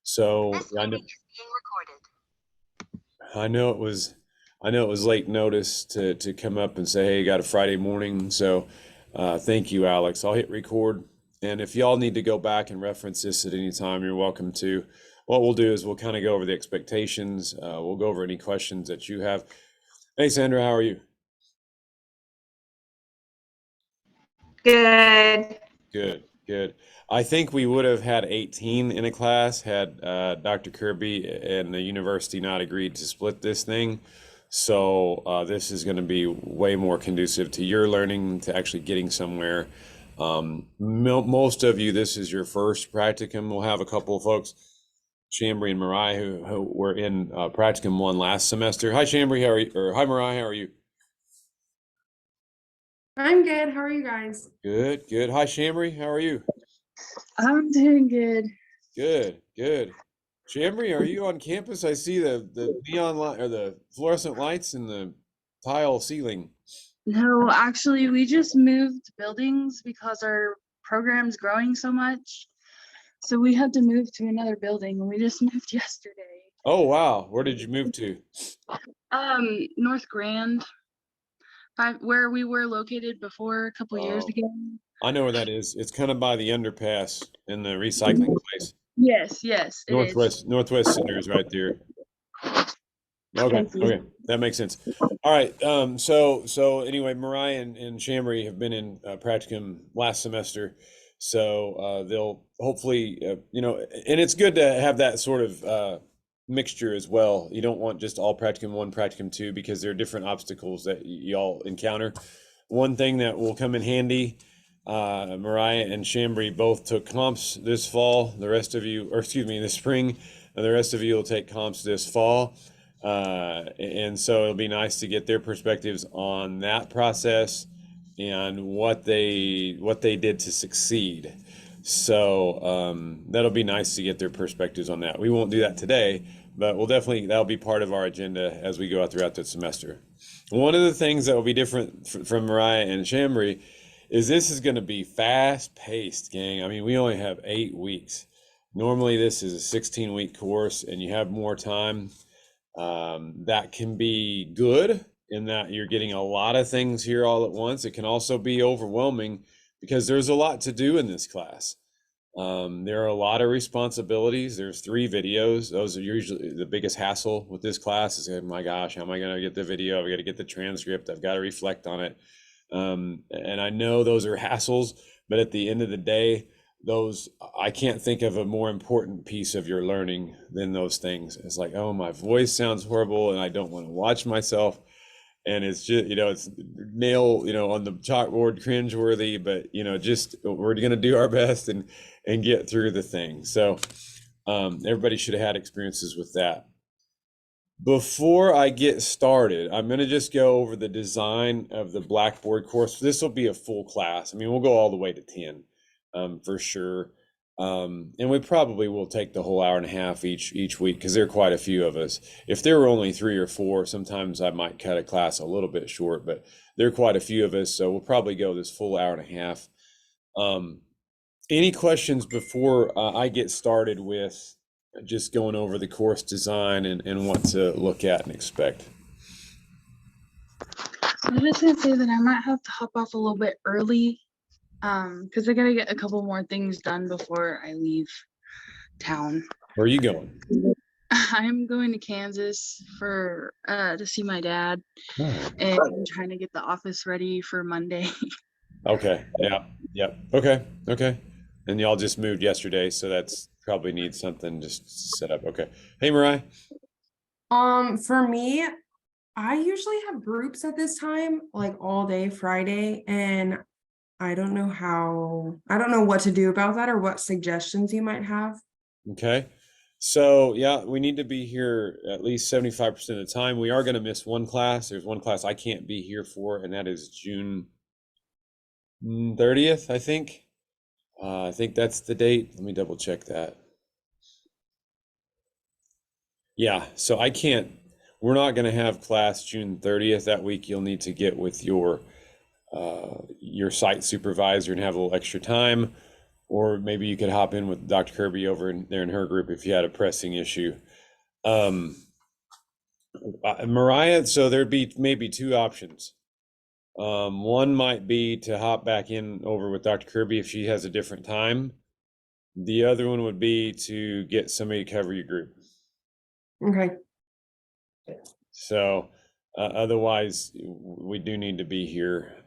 So This I meeting know, is being recorded. I know it was, I know it was late notice to come up and say, hey, you got a Friday morning. So thank you, Alex. I'll hit record. And if y'all need to go back and reference this at any time, you're welcome to. What we'll do is we'll kind of go over the expectations. We'll go over any questions that you have. Hey, Sandra, how are you? Good. Good, good. I think we would have had 18 in a class had Dr. Kirby and the university not agreed to split this thing. So this is going to be way more conducive to your learning, to actually getting somewhere. Most of you, this is your first practicum. We'll have a couple of folks, Chambry and Mariah, who were in practicum one last semester. Hi, Chambry, how are you? Or hi, Mariah, how are you? I'm good. How are you guys? Good, good. Hi, Chambry, how are you? I'm doing good. Good, good. Chambry, are you on campus? I see the neon light or the fluorescent lights in the tile ceiling. No, actually, we just moved buildings because our program's growing so much. So we had to move to another building, and we just moved yesterday. Oh wow, where did you move to? North Grand, where we were located before a couple years Oh, ago. I know where that is. It's kind of by the underpass in the recycling place. Yes, it is. Northwest Center is right there. Okay, Thank you. okay, that makes sense. All right, so anyway, Mariah and Chambry have been in practicum last semester, so they'll hopefully, and it's good to have that sort of mixture as well. You don't want just all practicum one, practicum two, because there are different obstacles that y'all encounter. One thing that will come in handy, Mariah and Chambry both took comps this fall. The rest of you, or excuse me, this spring, and the rest of you will take comps this fall. And so it'll be nice to get their perspectives on that process and what they did to succeed. So that'll be nice to get their perspectives on that. We won't do that today, but that'll be part of our agenda as we go out throughout the semester. One of the things that will be different from Mariah and Chambry is this is going to be fast paced, gang. I mean, we only have 8 weeks. Normally, this is a 16-week course, and you have more time. That can be good in that you're getting a lot of things here all at once. It can also be overwhelming because there's a lot to do in this class. There are a lot of responsibilities. There's 3 videos. Those are usually the biggest hassle with this class is, oh my gosh, how am I going to get the video? I've got to get the transcript. I've got to reflect on it. And I know those are hassles, but at the end of the day, I can't think of a more important piece of your learning than those things. It's like, oh, my voice sounds horrible and I don't want to watch myself. And it's just, it's nail, on the chalkboard cringeworthy, but just we're gonna do our best and get through the thing. So everybody should have had experiences with that. Before I get started, I'm gonna just go over the design of the Blackboard course. This will be a full class. I mean, we'll go all the way to 10 for sure. And we probably will take the whole hour and a half each week because there are quite a few of us. If there were only 3 or 4, sometimes I might cut a class a little bit short, but there are quite a few of us, so we'll probably go this full hour and a half. Any questions before I get started with just going over the course design and what to look at and expect? I'm just gonna say that I might have to hop off a little bit early, because I gotta get a couple more things done before I leave town. Where are you going? I'm going to Kansas for to see my dad, Oh. and I'm trying to get the office ready for Monday. Okay. Yeah. Okay. And y'all just moved yesterday, so that's probably needs something just set up. Okay. Hey, Mariah. For me, I usually have groups at this time, like all day Friday, and I don't know what to do about that or what suggestions you might have. Okay. So yeah, we need to be here at least 75% of the time. We are going to miss one class. There's one class I can't be here for, and that is June 30th, I think. I think that's the date. Let me double check that. Yeah, so we're not going to have class June 30th. That week you'll need to get with your site supervisor and have a little extra time, or maybe you could hop in with Dr. Kirby over there in her group if you had a pressing issue. Um, Mariah, so there'd be maybe two options. One might be to hop back in over with Dr. Kirby if she has a different time. The other one would be to get somebody to cover your group. Okay. So otherwise, we do need to be here,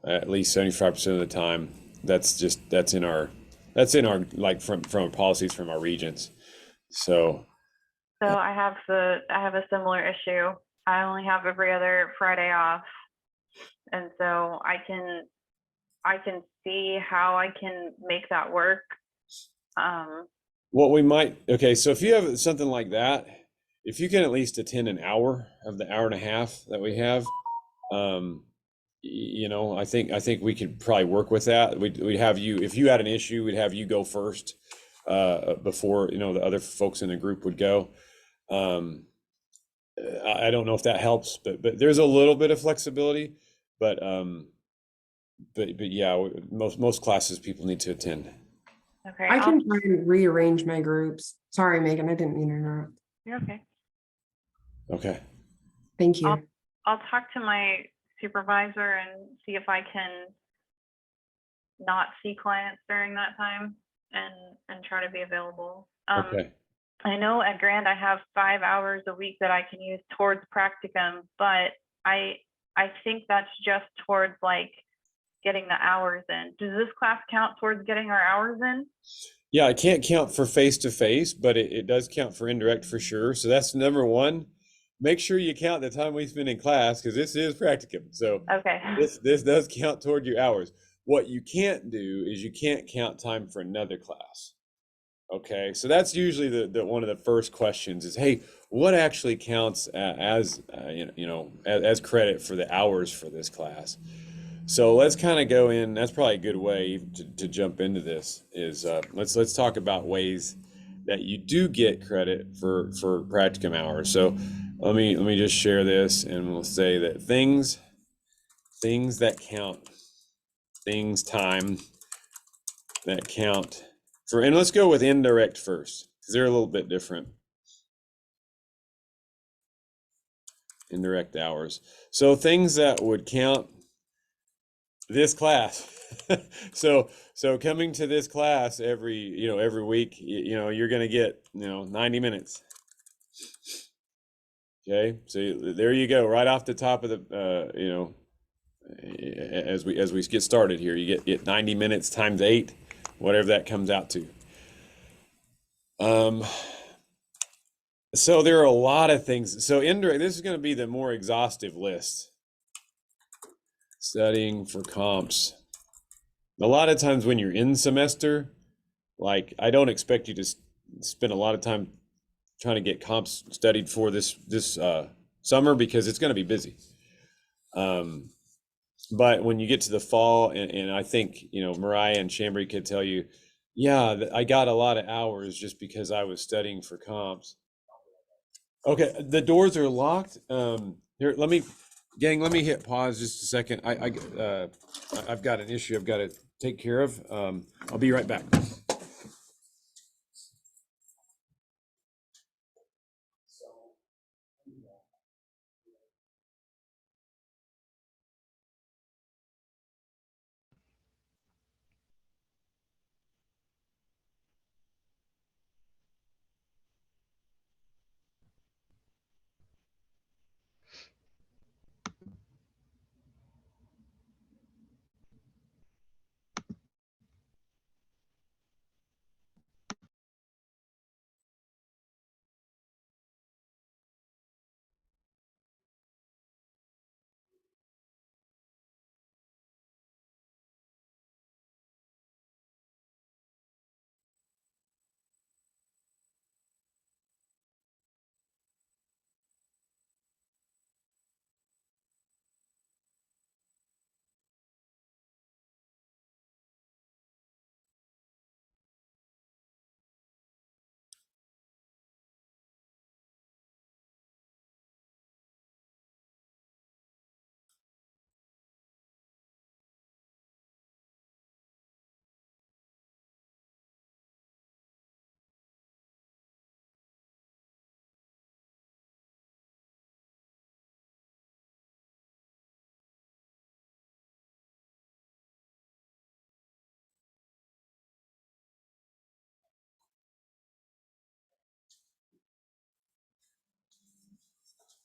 at least 75% of the time. That's in our like from our policies from our regents. So So I have a similar issue. I only have every other Friday off. And so I can see how I can make that work. what we might, okay, so if you have something like that, if you can at least attend an hour of the hour and a half that we have, I think we could probably work with that. We'd have you, if you had an issue, we'd have you go first, before, the other folks in the group would go. I don't know if that helps, but there's a little bit of flexibility, but yeah, most classes people need to attend. Okay. I can try and rearrange my groups. Sorry, Megan, I didn't mean to interrupt. You're okay. Okay. Thank you. I'll talk to my supervisor and see if I can not see clients during that time and try to be available. Okay. I know at Grand I have 5 hours a week that I can use towards practicum, but I think that's just towards like getting the hours in. Does this class count towards getting our hours in? Yeah, I can't count for face to face, but it does count for indirect for sure. So that's number one. Make sure you count the time we spend in class because this is practicum. So Okay. this does count toward your hours. What you can't do is you can't count time for another class. Okay, so that's usually the one of the first questions is, hey, what actually counts as as credit for the hours for this class? So let's kind of go in. That's probably a good way to jump into this. Is let's talk about ways that you do get credit for practicum hours. So let me just share this, and we'll say that things that count, time that count for, and let's go with indirect first because they're a little bit different. Indirect hours. So things that would count this class. so coming to this class every week, you're going to get 90 minutes. Okay, so there you go, right off the top of the as we get started here, you get 90 minutes times 8, whatever that comes out to. So there are a lot of things. So indirect, this is going to be the more exhaustive list. Studying for comps. A lot of times when you're in semester, like I don't expect you to spend a lot of time trying to get comps studied for this summer because it's going to be busy. But when you get to the fall, and I think Mariah and Chambry could tell you, yeah, I got a lot of hours just because I was studying for comps. Okay, the doors are locked. Here, gang, let me hit pause just a second. I've got an issue I've got to take care of. I'll be right back.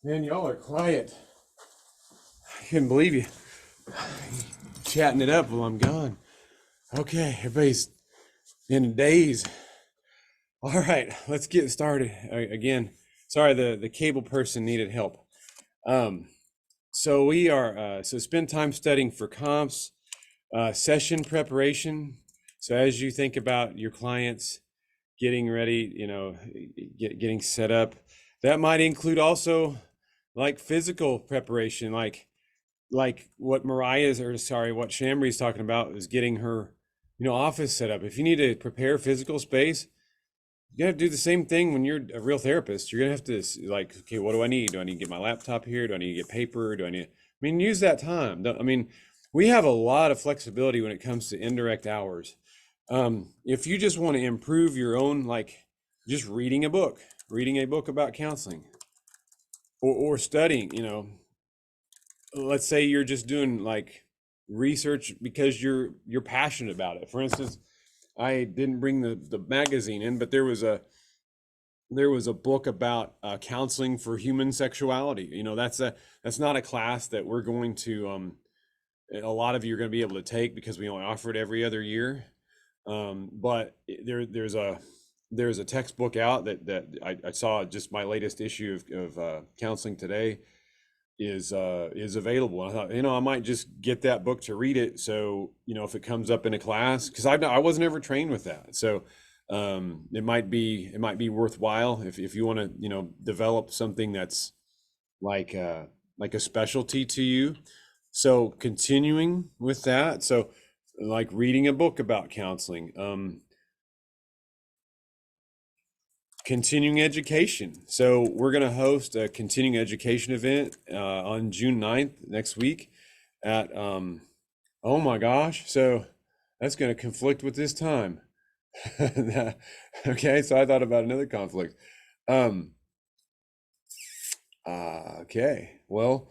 Man, y'all are quiet. I couldn't believe you chatting it up while I'm gone. Okay, everybody's in a daze. All right, let's get started. Again, sorry, the cable person needed help. So we are, so spend time studying for comps, session preparation. So as you think about your clients getting ready, you know, getting set up, that might include also like physical preparation, like what Mariah's, or sorry, what Shamri's talking about is getting her, you know, office set up. If you need to prepare physical space, you gotta do the same thing when you're a real therapist. You're gonna have to like, okay, what do I need? Do I need to get my laptop here? Do I need to get paper? Do I need, I mean, use that time. I mean, we have a lot of flexibility when it comes to indirect hours. If you just want to improve your own, like just reading a book about counseling or studying, you know, let's say you're just doing like research because you're passionate about it. For instance, I didn't bring the magazine in, but there was a book about counseling for human sexuality. You know, that's not a class that we're going to a lot of you are going to be able to take because we only offer it every other year. But there's a textbook out that I saw, just my latest issue of Counseling Today is available. I thought, you know, I might just get that book to read it. So, you know, if it comes up in a class, because I wasn't ever trained with that. So it might be worthwhile if you want to, you know, develop something that's like a specialty to you. So continuing with that. So like reading a book about counseling, continuing education. So we're going to host a continuing education event on June 9th, next week at, oh my gosh. So that's going to conflict with this time. Okay. So I thought about another conflict. Okay. Well,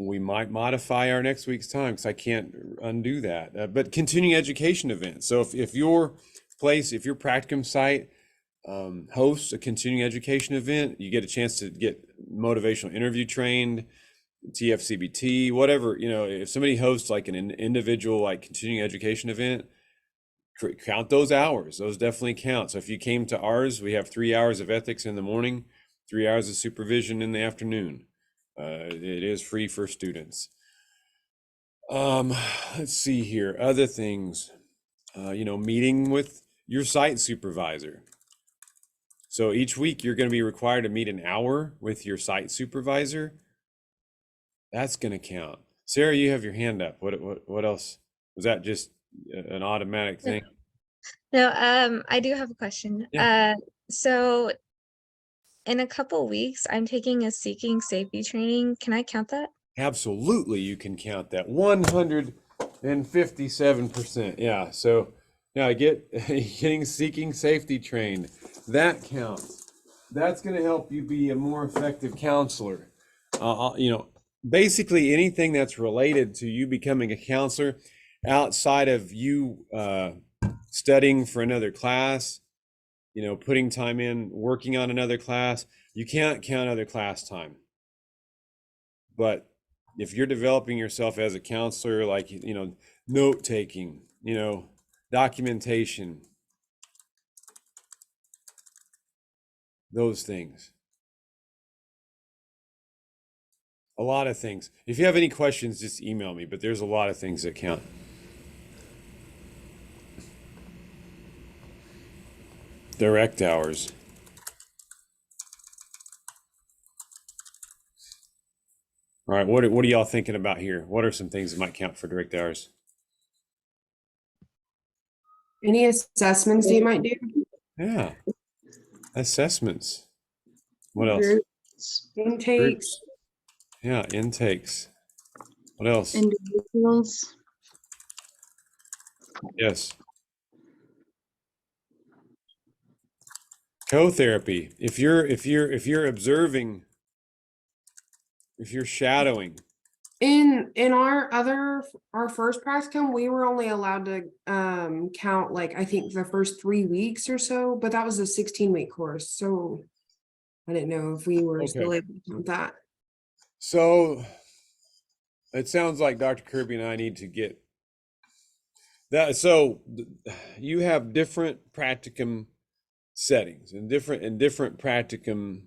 we might modify our next week's time because I can't undo that. But continuing education event. So if your place, if your practicum site hosts a continuing education event, you get a chance to get motivational interview trained, TFCBT, whatever, you know, if somebody hosts like an individual, like continuing education event, count those hours. Those definitely count. So if you came to ours, we have 3 hours of ethics in the morning, 3 hours of supervision in the afternoon. It is free for students. Let's see here. Other things, you know, meeting with your site supervisor. So each week you're going to be required to meet an hour with your site supervisor. That's going to count. Sarah, you have your hand up. What else? Was that just an automatic thing? No, I do have a question. Yeah. So in a couple weeks, I'm taking a seeking safety training. Can I count that? Absolutely, you can count that. 157%. Yeah. So yeah, getting seeking safety trained. That counts. That's going to help you be a more effective counselor. You know, basically anything that's related to you becoming a counselor outside of you studying for another class, you know, putting time in, working on another class, you can't count other class time. But if you're developing yourself as a counselor, like, you know, note taking, you know, documentation, those things. A lot of things. If you have any questions, just email me, but there's a lot of things that count. Direct hours. All right, what are y'all thinking about here? What are some things that might count for direct hours? Any assessments you might do? Yeah. Assessments. What else? Groups, Intakes. Groups. Yeah, intakes. What else? individuals. Yes. Co-therapy. If you're observing, if you're shadowing. In our first practicum, we were only allowed to count like I think the first 3 weeks or so, but that was a 16-week course. So I didn't know if we were still Okay. able to count that. So it sounds like Dr. Kirby and I need to get that. So you have different practicum settings and different practicum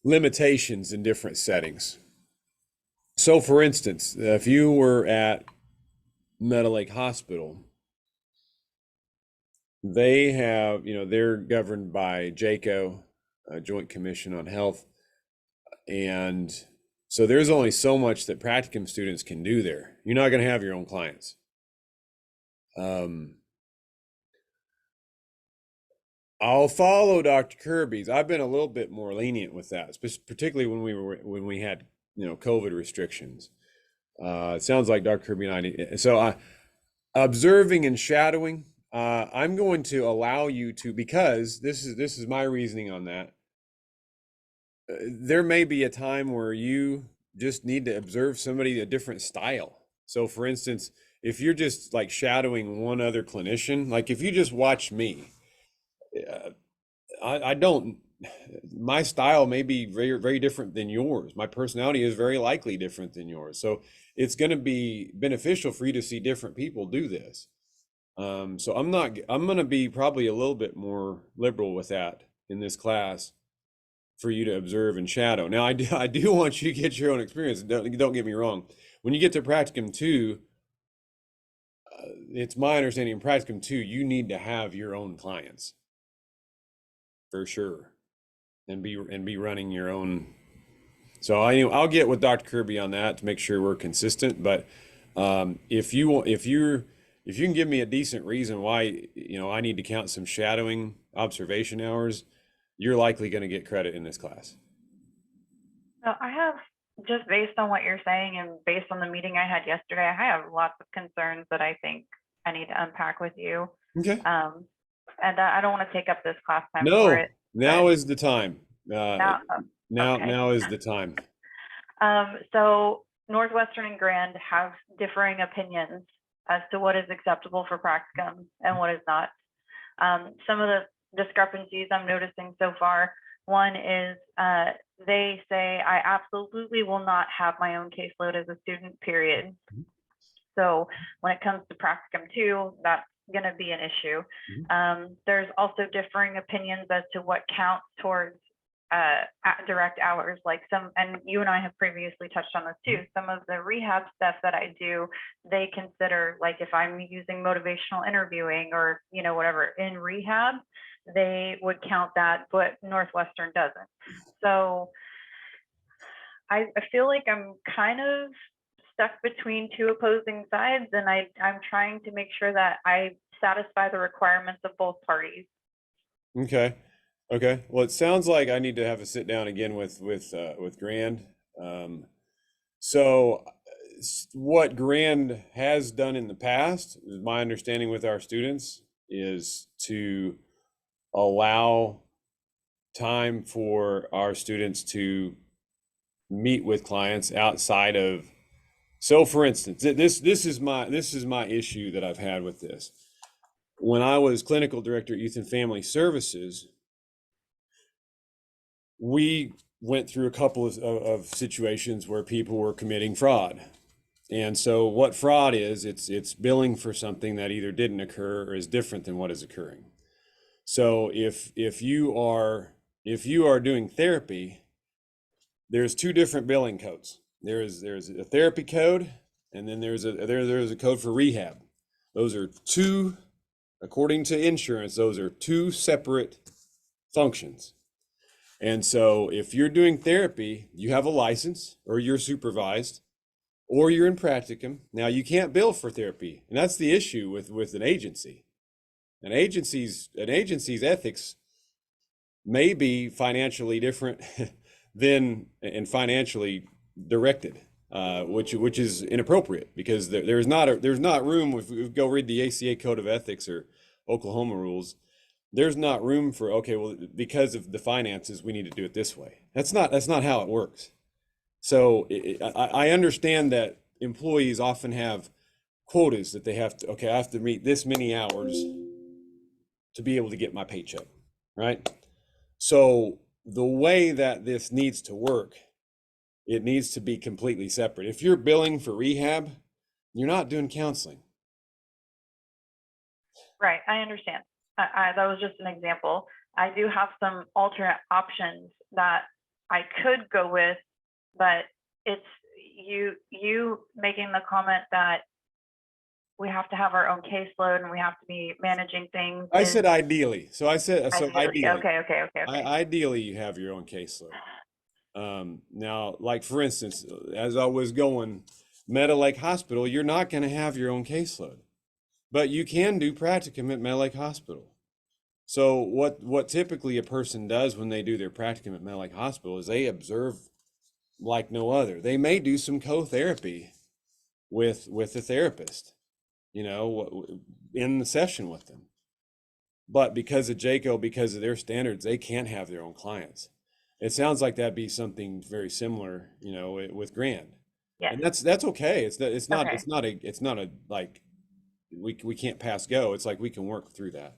limitations in different settings. So for instance, if you were at Meadow Lake Hospital, they have, they're governed by JACO, Joint Commission on Health. And so there's only so much that practicum students can do there. You're not going to have your own clients. I'll follow Dr. Kirby's. I've been a little bit more lenient with that, particularly when we had, COVID restrictions. It sounds like Dr. Kirby and I need, so observing and shadowing, I'm going to allow you to, because this is my reasoning on that. There may be a time where you just need to observe somebody a different style. So for instance, if you're just like shadowing one other clinician, like if you just watch me, I don't, my style may be very, very different than yours. My personality is very likely different than yours. So it's going to be beneficial for you to see different people do this. So I'm going to be probably a little bit more liberal with that in this class for you to observe and shadow. Now, I do want you to get your own experience. Don't get me wrong. When you get to Practicum 2, it's my understanding in Practicum 2, you need to have your own clients for sure, and be running your own. So I'll get with Dr. Kirby on that to make sure we're consistent. But if you can give me a decent reason why I need to count some shadowing observation hours, you're likely going to get credit in this class. So I have, just based on what you're saying and based on the meeting I had yesterday, I have lots of concerns that I think I need to unpack with you. Okay. And I don't want to take up this class time No, for it. now is the time. Now, okay. Now is the time. So Northwestern and Grand have differing opinions as to what is acceptable for practicum and what is not. Some of the discrepancies I'm noticing so far, one is they say I absolutely will not have my own caseload as a student, period. So when it comes to Practicum 2, that's going to be an issue. There's also differing opinions as to what counts towards direct hours, like and you and I have previously touched on this too, some of the rehab stuff that I do, they consider, like if I'm using motivational interviewing or whatever in rehab, they would count that, but Northwestern doesn't. So I feel like I'm kind of stuck between two opposing sides, and I'm trying to make sure that I satisfy the requirements of both parties. Okay. Well, it sounds like I need to have a sit down again with Grand. So what Grand has done in the past, is my understanding with our students, is to allow time for our students to meet with clients outside of. So for instance, this is my issue that I've had with this. When I was clinical director at Youth and Family Services, we went through a couple of situations where people were committing fraud. And so what fraud is, it's billing for something that either didn't occur or is different than what is occurring. So if you are doing therapy, there's two different billing codes. There's a therapy code, and then there's a code for rehab. Those are two, according to insurance, those are two separate functions. And so if you're doing therapy, you have a license, or you're supervised, or you're in practicum. Now you can't bill for therapy. And that's the issue with an agency. An agency's ethics may be financially different and financially directed, which is inappropriate, because there's not room. If we go read the ACA Code of Ethics or Oklahoma rules, there's not room for, okay, well, because of the finances, we need to do it this way. That's not how it works. So I understand that employees often have quotas that they have to, okay, I have to meet this many hours to be able to get my paycheck, right? So the way that this needs to work, it needs to be completely separate. If you're billing for rehab, you're not doing counseling. Right, I understand. That was just an example. I do have some alternate options that I could go with, but it's you making the comment that we have to have our own caseload and we have to be managing things. I said ideally. So I said, so ideally, Okay. ideally you have your own caseload. Now, like for instance, as I was going, Meadow Lake Hospital, you're not going to have your own caseload, but you can do practicum at Meadow Lake Hospital. So what typically a person does when they do their practicum at Meadow Lake Hospital is they observe like no other. They may do some co-therapy with a therapist, you know, in the session with them. But because of JACO, because of their standards, they can't have their own clients. It sounds like that'd be something very similar, you know, with Grand. Yes. And that's okay. It's not Okay. it's not a like we can't pass go. It's like we can work through that.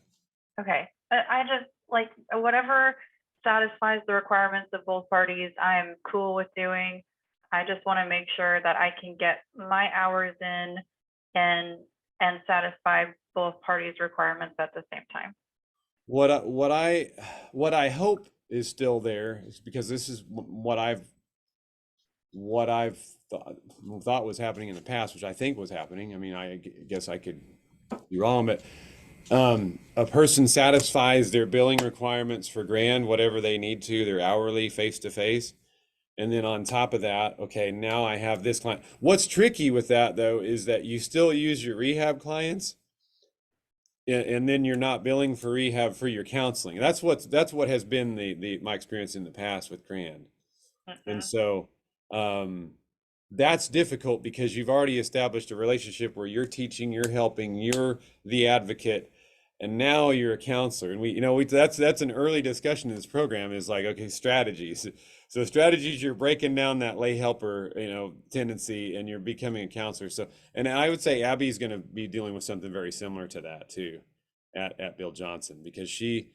Okay. I just like whatever satisfies the requirements of both parties, I'm cool with doing. I just want to make sure that I can get my hours in and satisfy both parties' requirements at the same time. What I hope is still there is because this is what I've thought was happening in the past, which I think was happening. I mean, I guess I could be wrong, but a person satisfies their billing requirements for Grand, whatever they need to, their hourly face to face. And then on top of that, okay, now I have this client. What's tricky with that though is that you still use your rehab clients and then you're not billing for rehab for your counseling. That's what has been my experience in the past with Grand. And so that's difficult because you've already established a relationship where you're teaching, you're helping, you're the advocate, and now you're a counselor. And that's an early discussion in this program is like, okay, strategies. So strategies, you're breaking down that lay helper, tendency, and you're becoming a counselor. So, and I would say Abby's going to be dealing with something very similar to that too, at Bill Johnson, because she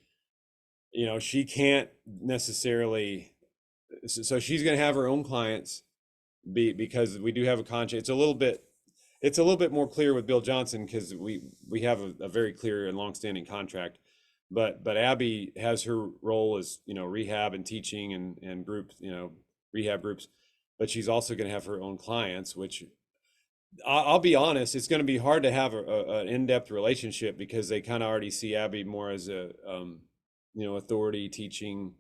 can't necessarily. So she's going to have her own clients because we do have a contract. It's a little bit more clear with Bill Johnson because we have a very clear and longstanding contract. But Abby has her role as rehab and teaching and groups, rehab groups, but she's also going to have her own clients, which I'll be honest, it's going to be hard to have an in-depth relationship because they kind of already see Abby more as a authority teaching.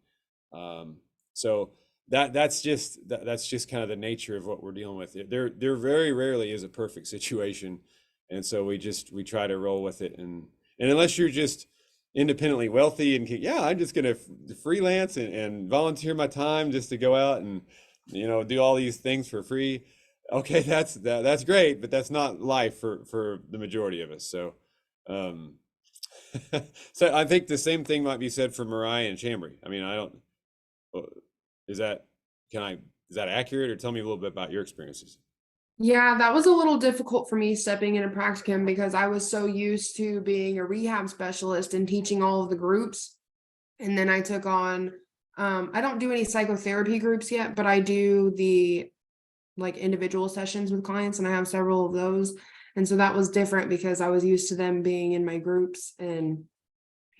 So that's just kind of the nature of what we're dealing with. There very rarely is a perfect situation, and so we try to roll with it. And unless you're just independently wealthy and I'm just gonna freelance and volunteer my time just to go out and do all these things for free. Okay, that's great, but that's not life for the majority of us. So, so I think the same thing might be said for Mariah and Chambry. I mean, I don't. Is that accurate, or tell me a little bit about your experiences? Yeah, that was a little difficult for me stepping into practicum because I was so used to being a rehab specialist and teaching all of the groups. And then I took on, I don't do any psychotherapy groups yet, but I do the like individual sessions with clients, and I have several of those. And so that was different because I was used to them being in my groups, and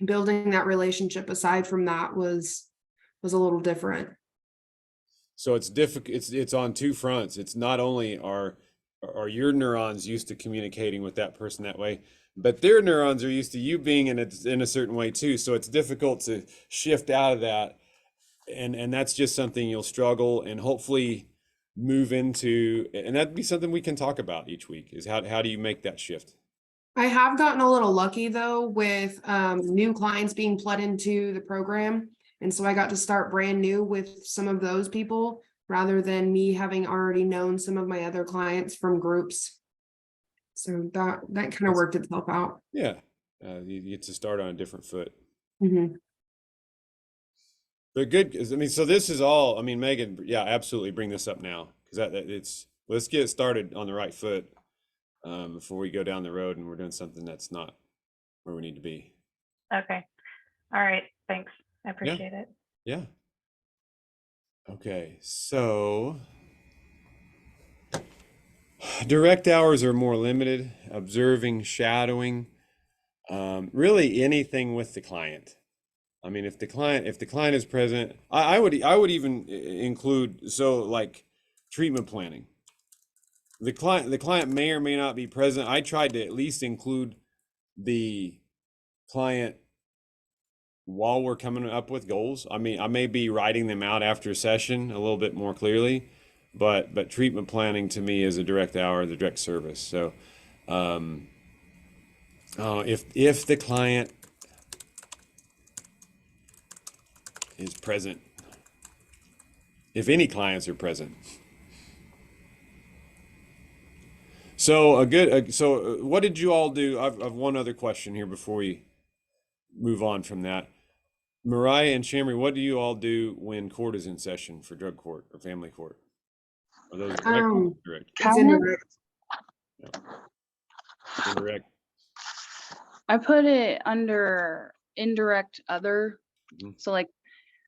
building that relationship aside from that was a little different. So it's difficult. It's on two fronts. It's not only are your neurons used to communicating with that person that way, but their neurons are used to you being in a certain way too. So it's difficult to shift out of that, and that's just something you'll struggle and hopefully move into. And that'd be something we can talk about each week. Is how do you make that shift? I have gotten a little lucky though with new clients being plugged into the program. And so I got to start brand new with some of those people rather than me having already known some of my other clients from groups. So that kind of worked itself out. Yeah, you get to start on a different foot. Mm-hmm. They're good. I mean, so this is all. I mean, Megan, yeah, absolutely. Bring this up now because let's get it started on the right foot before we go down the road and we're doing something that's not where we need to be. Okay. All right. Thanks. I appreciate it. Yeah. Okay, so direct hours are more limited, observing, shadowing, really anything with the client. I mean, if the client is present, I would even include, so like treatment planning. The client may or may not be present. I tried to at least include the client while we're coming up with goals. I mean, I may be writing them out after a session a little bit more clearly, but treatment planning to me is a direct hour, the direct service. So, um, if the client is present, if any clients are present. So what did you all do? I've one other question here before we move on from that. Mariah and Shamri, what do you all do when court is in session for drug court or family court? Are those direct or indirect? It's Count? indirect. Indirect. I put it under indirect other, Mhm. so like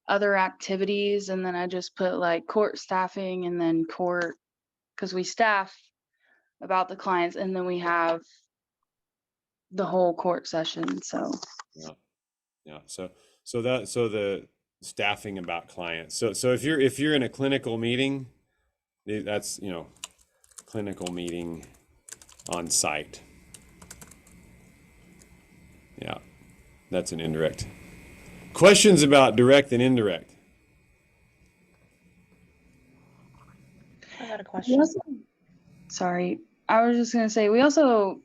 other activities, and then I just put like court staffing and then court, because we staff about the clients, and then we have the whole court session, so. Yeah. Yeah. So the staffing about clients. So if you're in a clinical meeting, that's, clinical meeting on site. Yeah. That's an indirect. Questions about direct and indirect? I got a We question. also, sorry, I was just gonna say, we also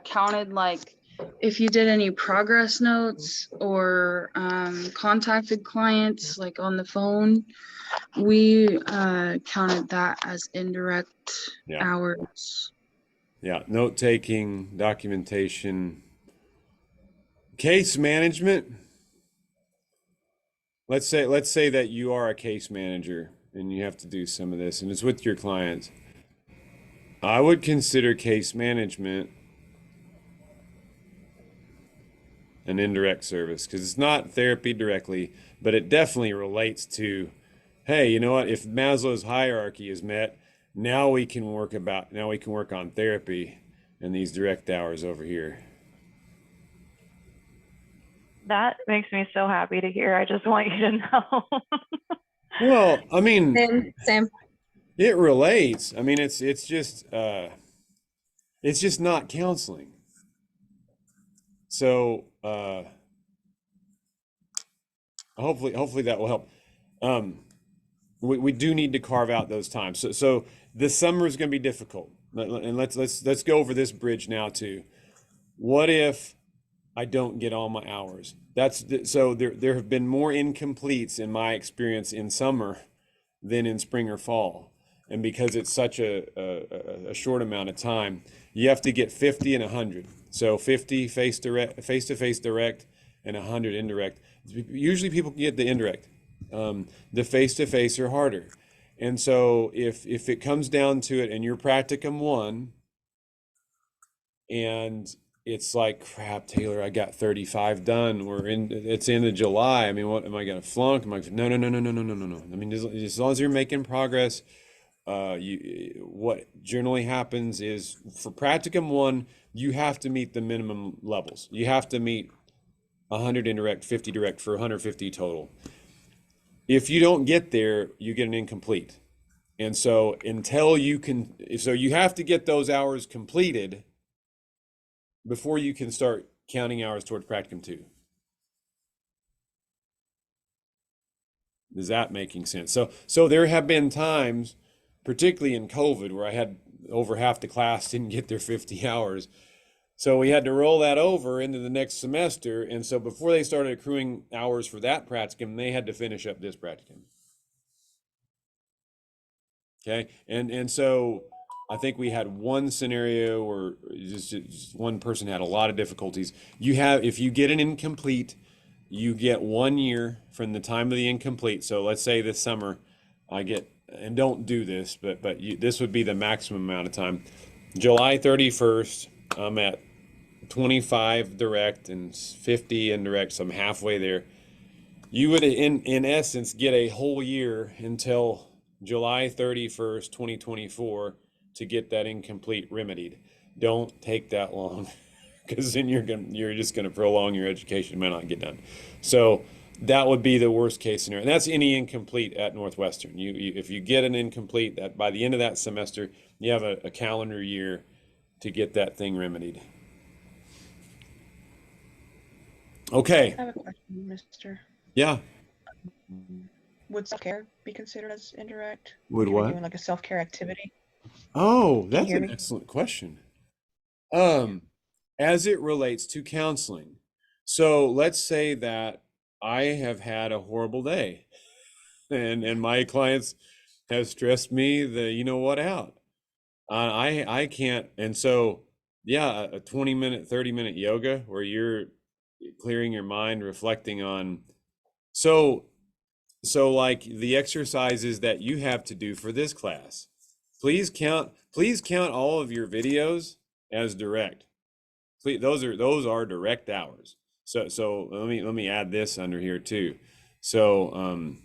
counted like if you did any progress notes or contacted clients like on the phone, we counted that as indirect Yeah. hours. Yeah. Note taking, documentation, case management. Let's say that you are a case manager and you have to do some of this and it's with your clients. I would consider case management an indirect service because it's not therapy directly, but it definitely relates to, hey, you know what? If Maslow's hierarchy is met, now we can work on therapy and these direct hours over here. That makes me so happy to hear. I just want you to know. Well, I mean, Same. it relates. I mean, it's just not counseling. So hopefully that will help. We do need to carve out those times. So this summer is going to be difficult, and let's go over this bridge now too. What if I don't get all my hours? So there have been more incompletes in my experience in summer than in spring or fall. And because it's such a short amount of time, you have to get 50 and 100. So 50 face-to-face direct and 100 indirect. Usually people can get the indirect. The face-to-face are harder. And so if it comes down to it and you're practicum 1 and it's like, crap, Taylor, I got 35 done. It's end of July. I mean, what am I gonna flunk? No. I mean, as long as you're making progress, what generally happens is for practicum 1, you have to meet the minimum levels. You have to meet 100 indirect, 50 direct for 150 total. If you don't get there, you get an incomplete. And so you have to get those hours completed before you can start counting hours towards practicum 2. Is that making sense? So there have been times, particularly in COVID, where I had over half the class didn't get their 50 hours. So we had to roll that over into the next semester. And so before they started accruing hours for that practicum, they had to finish up this practicum. Okay. And so I think we had one scenario where just one person had a lot of difficulties. If you get an incomplete, you get 1 year from the time of the incomplete. So let's say this summer and don't do this, but this would be the maximum amount of time. July 31st, I'm at 25 direct and 50 indirect, so I'm halfway there. you would in essence get a whole year until July 31st, 2024 to get that incomplete remedied. Don't take that long because then you're just gonna prolong your education, may not get done. So that would be the worst case scenario. And that's any incomplete at Northwestern. If you get an incomplete, that by the end of that semester, you have a calendar year to get that thing remedied. Okay. I have a question, Mr. Yeah. Would self-care be considered as indirect? Would If you're what? doing like a self-care activity? Oh, that's hear an me? excellent question. As it relates to counseling. So let's say that I have had a horrible day and my clients have stressed me the you know what out. I can't, and so yeah, a 20-minute, 30-minute yoga where you're clearing your mind, reflecting on so like the exercises that you have to do for this class. Please count all of your videos as direct. Please, those are direct hours. So let me add this under here too. So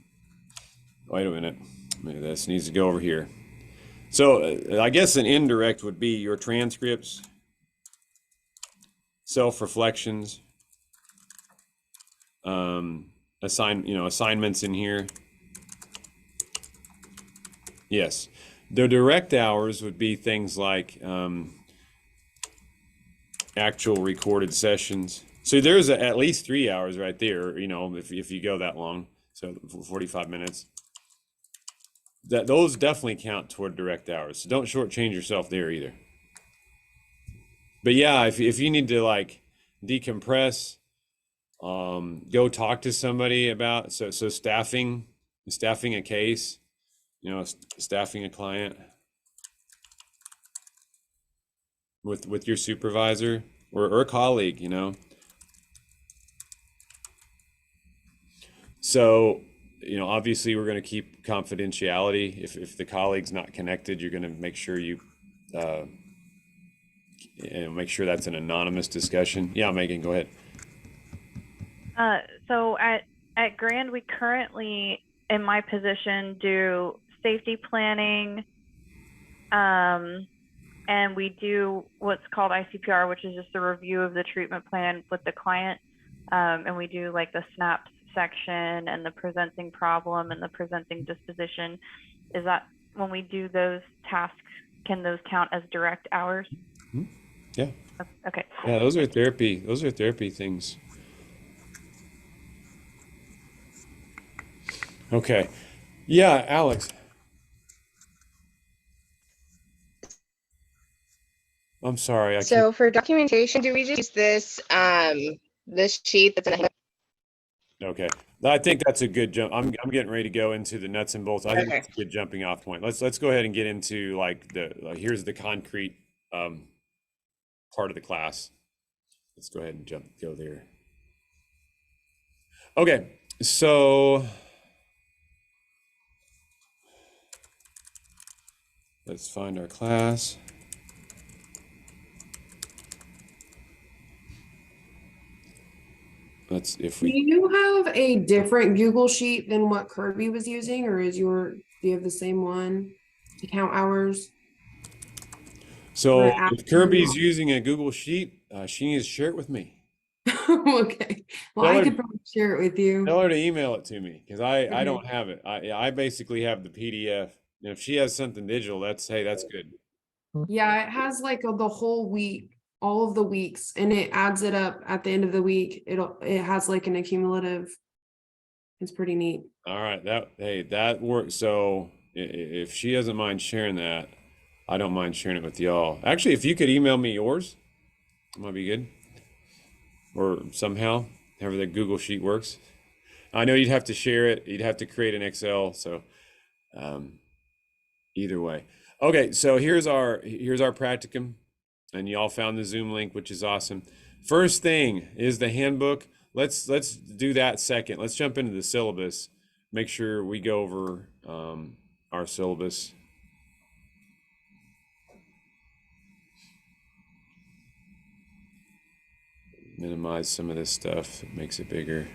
wait a minute. Maybe this needs to go over here. So I guess an indirect would be your transcripts, self-reflections, assignments in here. Yes. The direct hours would be things like actual recorded sessions. So there's at least 3 hours right there, if you go that long, so 45 minutes. Those definitely count toward direct hours. So don't shortchange yourself there either. But yeah, if you need to like decompress, go talk to somebody about so staffing a case, staffing a client with your supervisor or colleague, So, obviously we're going to keep confidentiality. If the colleague's not connected, you're going to make sure you make sure that's an anonymous discussion. Yeah, Megan, go ahead. So at Grand, we currently, in my position, do safety planning, and we do what's called ICPR, which is just a review of the treatment plan with the client. And we do like the SNAP section and the presenting problem and the presenting disposition. Is that when we do those tasks, can those count as direct hours? Yeah. Okay. Yeah, those are therapy. Those are therapy things. Okay. Yeah, Alex. I'm sorry. I So for documentation, do we just use this sheet that's in the can't. Okay. I think that's a good jump. I'm getting ready to go into the nuts and bolts. I think Okay. that's a good jumping off point. Let's go ahead and get into like here's the concrete part of the class. Let's go ahead and go there. Okay. So let's find our class. Do you have a different Google sheet than what Kirby was using, or do you have the same one to count hours? So Or app- if Kirby's using a Google Sheet, she needs to share it with me. Okay, well, Tell I her- could probably share it with you. Tell her to email it to me because I Okay. don't have it. I basically have the PDF. And if she has something digital, that's good. Yeah, it has like the whole week, all of the weeks, and it adds it up at the end of the week. It has like an accumulative. It's pretty neat. All right, that works. So if she doesn't mind sharing that, I don't mind sharing it with y'all. Actually, if you could email me yours, it might be good. Or somehow, however the Google Sheet works. I know you'd have to share it. You'd have to create an Excel. So either way. Okay, so here's our practicum, and y'all found the Zoom link, which is awesome. First thing is the handbook. Let's do that second. Let's jump into the syllabus. Make sure we go over our syllabus. Minimize some of this stuff. It makes it bigger.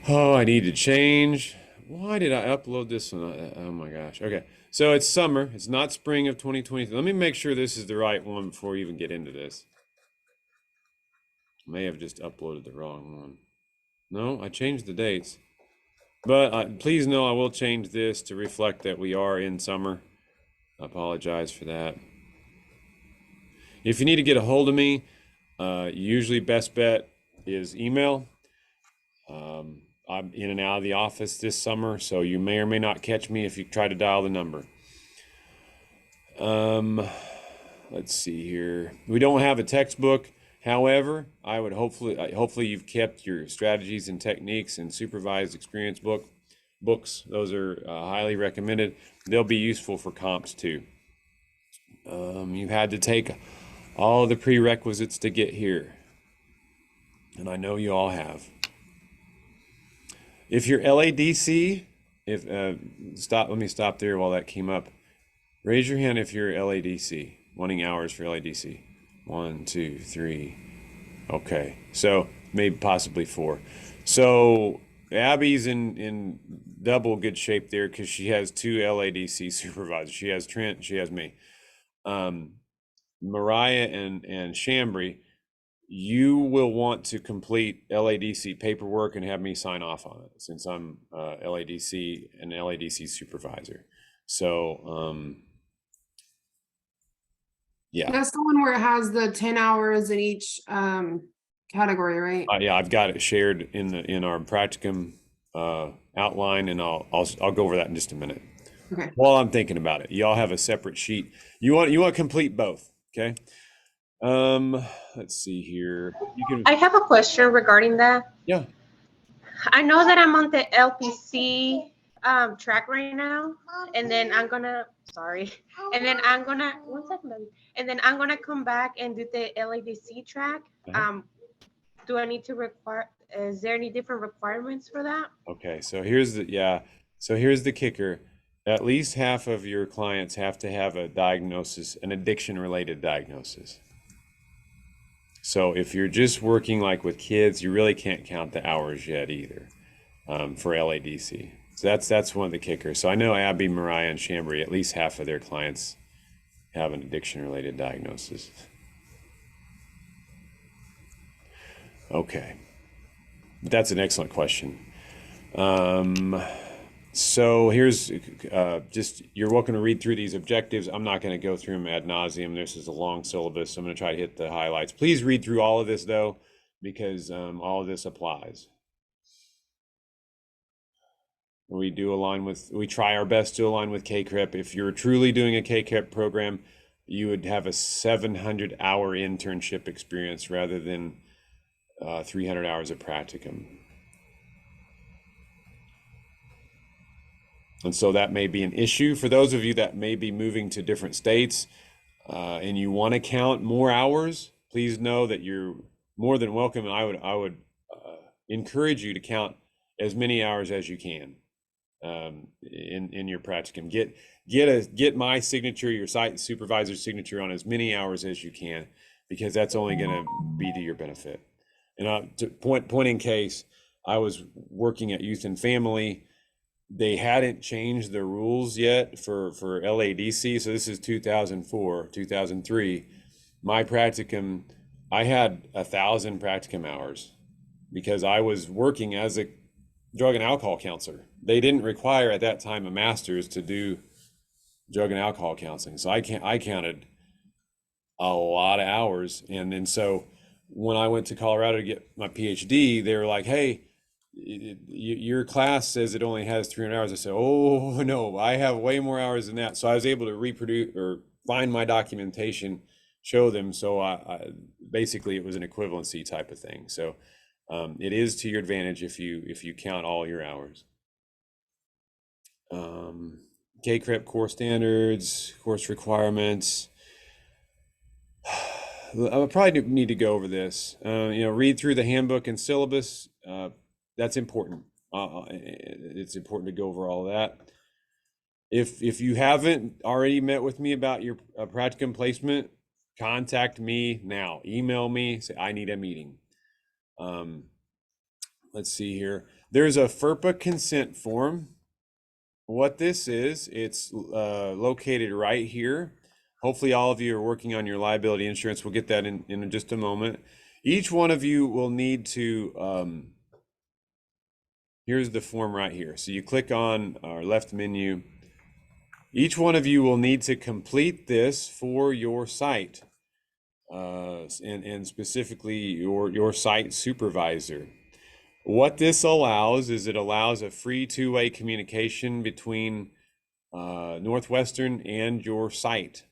Oh, I need to change. Why did I upload this one? Oh my gosh. Okay. So it's summer. It's not spring of 2023. Let me make sure this is the right one before we even get into this. May have just uploaded the wrong one. No, I changed the dates. But please know I will change this to reflect that we are in summer. I apologize for that. If you need to get a hold of me, usually best bet is email. I'm in and out of the office this summer, so you may or may not catch me if you try to dial the number. Let's see here. We don't have a textbook. However, I would hopefully you've kept your strategies and techniques and supervised experience books. Those are highly recommended. They'll be useful for comps too. You had to take all the prerequisites to get here, and I know you all have. If you're LADC, let me stop there while that came up. Raise your hand if you're LADC, wanting hours for LADC. 1, 2, 3. Okay, so maybe possibly 4. So Abby's in double good shape there because she has 2 LADC supervisors. She has Trent, she has me. Mariah and Chambry, you will want to complete LADC paperwork and have me sign off on it since I'm LADC and LADC supervisor. So yeah. That's the one where it has the 10 hours in each category, right? Yeah, I've got it shared in our practicum outline, and I'll go over that in just a minute. Okay. While I'm thinking about it, y'all have a separate sheet. You want to complete both, okay? Let's see here. You can. I have a question regarding that. Yeah. I know that I'm on the LPC track right now, and then I'm gonna one second, baby. And then I'm gonna come back and do the LADC track. Do I need to require? Is there any different requirements for that? Okay, so here's the kicker. At least half of your clients have to have a diagnosis, an addiction-related diagnosis. So if you're just working like with kids, you really can't count the hours yet either for LADC. So that's one of the kickers. So I know Abby, Mariah, and Chambry, at least half of their clients have an addiction-related diagnosis. Okay, that's an excellent question. So here's just, you're welcome to read through these objectives. I'm not going to go through them ad nauseum. This is a long syllabus, so I'm going to try to hit the highlights. Please read through all of this though, because all of this applies. We try our best to align with KCREP. If you're truly doing a KCREP program, you would have a 700-hour internship experience rather than 300 hours of practicum. And so that may be an issue for those of you that may be moving to different states and you want to count more hours. Please know that you're more than welcome. I would encourage you to count as many hours as you can in your practicum. Get my signature, your site supervisor's signature on as many hours as you can, because that's only going to be to your benefit. And to point in case, I was working at Youth and Family. They hadn't changed the rules yet for LADC. So this is 2004, 2003. My practicum, I had 1,000 practicum hours because I was working as a drug and alcohol counselor. They didn't require at that time a master's to do drug and alcohol counseling. So I counted a lot of hours. And then so when I went to Colorado to get my PhD, they were like, hey, your class says it only has 300 hours. I said, oh no, I have way more hours than that. So I was able to reproduce or find my documentation, show them. So I basically it was an equivalency type of thing. So it is to your advantage if you count all your hours. KCREP core standards, course requirements. I probably need to go over this. Read through the handbook and syllabus. That's important. It's important to go over all of that. If you haven't already met with me about your practicum placement, contact me now. Email me, say I need a meeting. Let's see here. There's a FERPA consent form. What this is, it's located right here. Hopefully all of you are working on your liability insurance. We'll get that in just a moment. Each one of you will need to, here's the form right here. So you click on our left menu. Each one of you will need to complete this for your site, and specifically your site supervisor. What this allows is it allows a free two-way communication between Northwestern and your site,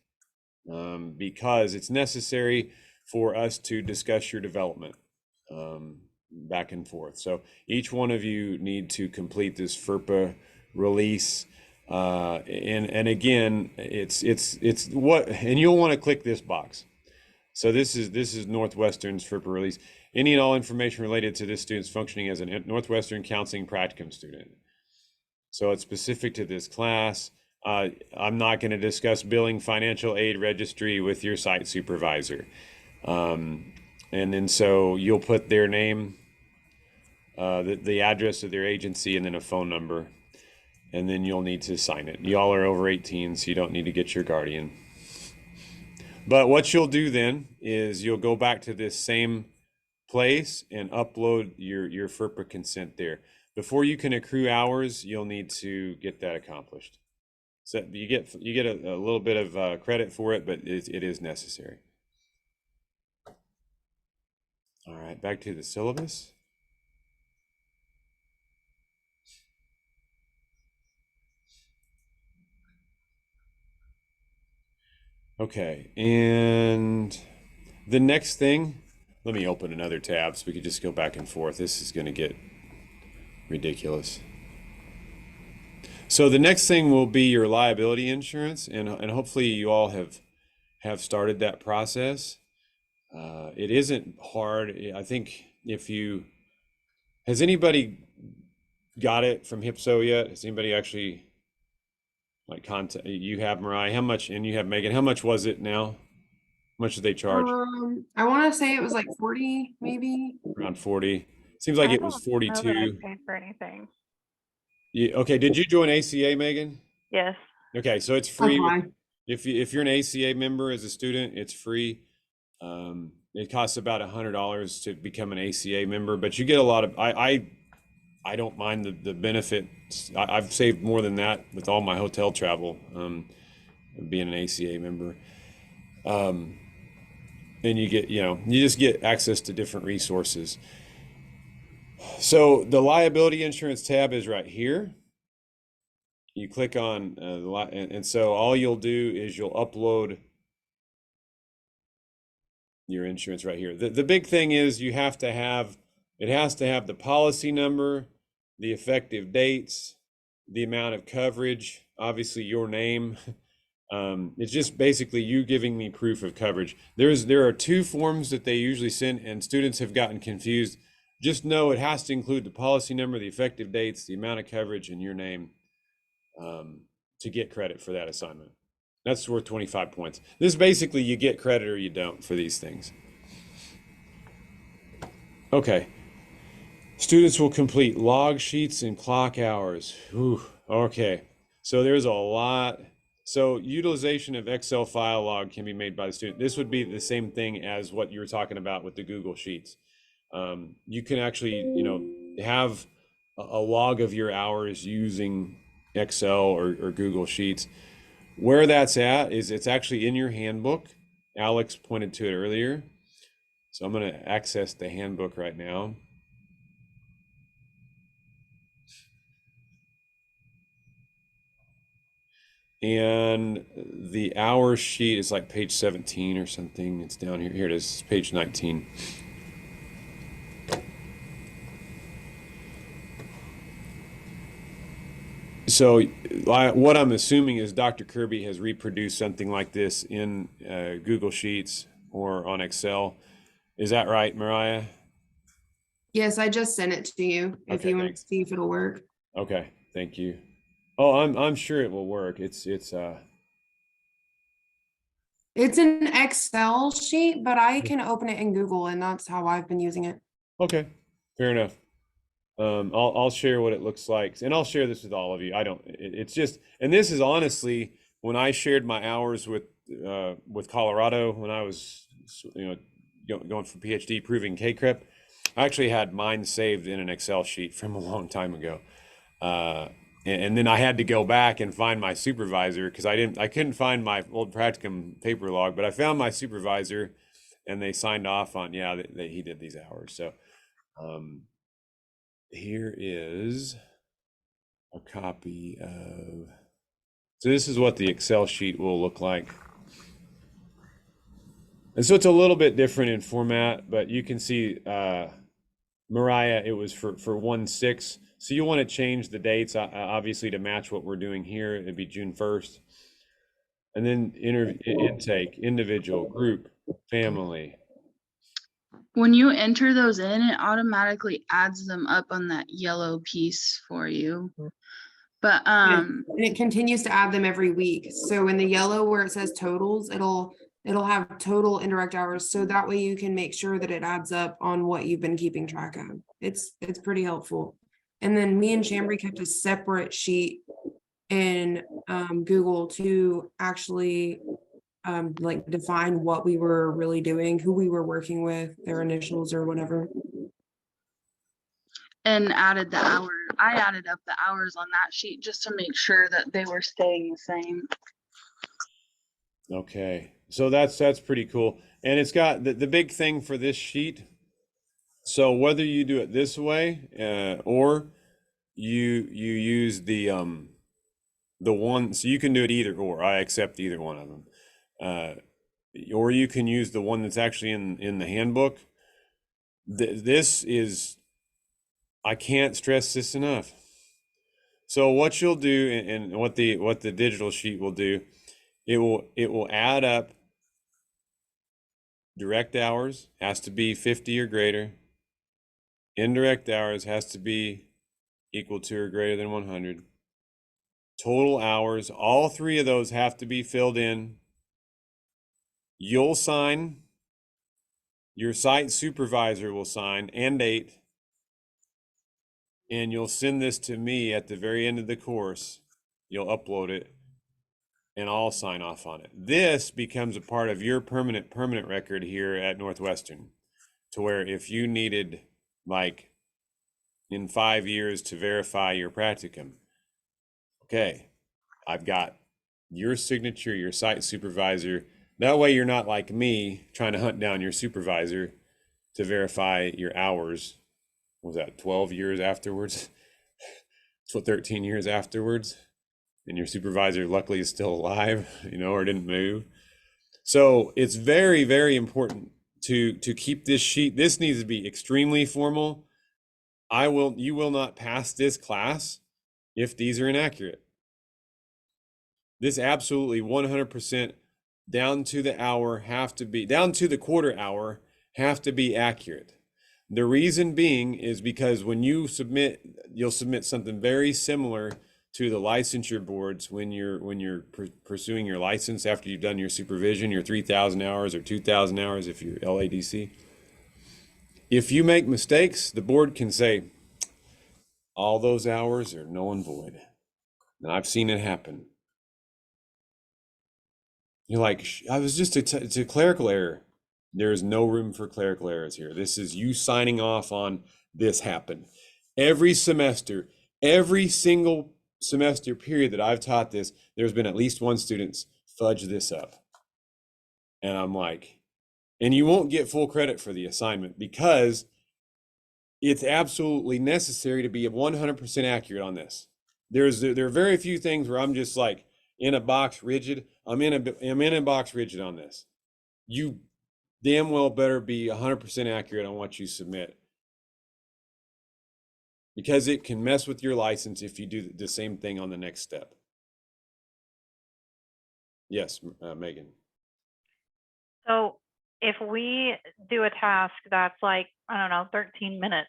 because it's necessary for us to discuss your development back and forth. So each one of you need to complete this FERPA release. And again, it's what, and you'll want to click this box. So this is Northwestern's FERPA release. Any and all information related to this student's functioning as a Northwestern Counseling Practicum student. So it's specific to this class. I'm not going to discuss billing financial aid registry with your site supervisor. And then so you'll put their name, the address of their agency, and then a phone number. And then you'll need to sign it. Y'all are over 18, so you don't need to get your guardian. But what you'll do then is you'll go back to this same place and upload your FERPA consent there. Before you can accrue hours, you'll need to get that accomplished. So you get a little bit of credit for it, but it is necessary. All right, back to the syllabus. Okay, and the next thing, let me open another tab so we can just go back and forth. This is going to get ridiculous. So the next thing will be your liability insurance, and hopefully you all have started that process. It isn't hard. I think has anybody got it from HIPSO yet? Has anybody actually contact? You have, Mariah, how much, and you have Megan, how much was it now? How much did they charge? I want to say it was like 40, maybe. Around 40. Seems like it was I don't know that I 42. paid for anything. Okay, did you join ACA, Megan? Yes. Okay, so it's That's free. why. If you're an ACA member as a student, it's free. It costs about $100 to become an ACA member, but you get a lot of, I don't mind the benefits. I've saved more than that with all my hotel travel, being an ACA member. And you get, you just get access to different resources. So the liability insurance tab is right here. You click on and so all you'll do is you'll upload your insurance right here. The big thing is it has to have the policy number, the effective dates, the amount of coverage, obviously your name. It's just basically you giving me proof of coverage. There are two forms that they usually send, and students have gotten confused. Just know it has to include the policy number, the effective dates, the amount of coverage, and your name to get credit for that assignment. That's worth 25 points. This is basically you get credit or you don't for these things. Okay. Students will complete log sheets and clock hours. Whew. Okay. So there's a lot. So utilization of Excel file log can be made by the student. This would be the same thing as what you were talking about with the Google Sheets. You can actually, have a log of your hours using Excel or Google Sheets. Where that's at is it's actually in your handbook. Alex pointed to it earlier. So I'm going to access the handbook right now. And the hour sheet is like page 17 or something. It's down here. Here it is, page 19. So what I'm assuming is Dr. Kirby has reproduced something like this in Google Sheets or on Excel. Is that right, Mariah? Yes, I just sent it to you if Okay, you want thanks. to see if it'll work. Okay, thank you. Oh, I'm sure it will work. It's an Excel sheet, but I can open it in Google, and that's how I've been using it. okay, fair enough. I'll share what it looks like, and I'll share this with all of you. It's just, and this is honestly when I shared my hours with Colorado when I was, going for PhD proving KCREP. I actually had mine saved in an Excel sheet from a long time ago. And then I had to go back and find my supervisor because I couldn't find my old practicum paper log, but I found my supervisor and they signed off on, yeah, that he did these hours. So, here is a copy of, so this is what the Excel sheet will look like. And so it's a little bit different in format, but you can see, Mariah, it was for 1/6. So you want to change the dates, obviously, to match what we're doing here. It'd be June 1st. And then intake, individual, group, family. When you enter those in, it automatically adds them up on that yellow piece for you. But And it continues to add them every week. So in the yellow where it says totals, it'll have total indirect hours. So that way you can make sure that it adds up on what you've been keeping track of. It's pretty helpful. And then me and Chambry kept a separate sheet in Google to actually like define what we were really doing, who we were working with, their initials or whatever. and added the hour. I added up the hours on that sheet just to make sure that they were staying the same. Okay, so that's pretty cool. And it's got the big thing for this sheet. So whether you do it this way, or you use the one, so you can do it either or. I accept either one of them. Or you can use the one that's actually in the handbook. This is, I can't stress this enough. So what you'll do, and what the digital sheet will do, it will add up direct hours, has to be 50 or greater. Indirect hours has to be equal to or greater than 100. Total hours, all three of those have to be filled in. You'll sign, your site supervisor will sign, and date. And you'll send this to me at the very end of the course. You'll upload it and I'll sign off on it. This becomes a part of your permanent record here at Northwestern, to where if you needed, like, in 5 years to verify your practicum, okay, I've got your signature, your site supervisor. That way you're not like me trying to hunt down your supervisor to verify your hours. Was that 12 years afterwards? So 13 years afterwards, and your supervisor luckily is still alive, or didn't move. So it's very, very important to keep this sheet. This needs to be extremely formal. You will not pass this class if these are inaccurate. This absolutely 100% down to the hour down to the quarter hour have to be accurate. The reason being is because when you'll submit something very similar to the licensure boards when you're pursuing your license after you've done your supervision, your 3,000 hours or 2,000 hours if you're LADC. If you make mistakes, the board can say, all those hours are null and void. And I've seen it happen. You're like, I was just it's a clerical error. There is no room for clerical errors here. This is you signing off on this happened. Every semester, every single semester period that I've taught this, there's been at least one student fudge this up. And I'm like, and you won't get full credit for the assignment because it's absolutely necessary to be 100% accurate on this. There are very few things where I'm just like in a box rigid. I'm in a box rigid on this. You damn well better be 100% accurate on what you submit, because it can mess with your license if you do the same thing on the next step. Yes, Megan. So if we do a task that's like, I don't know, 13 minutes,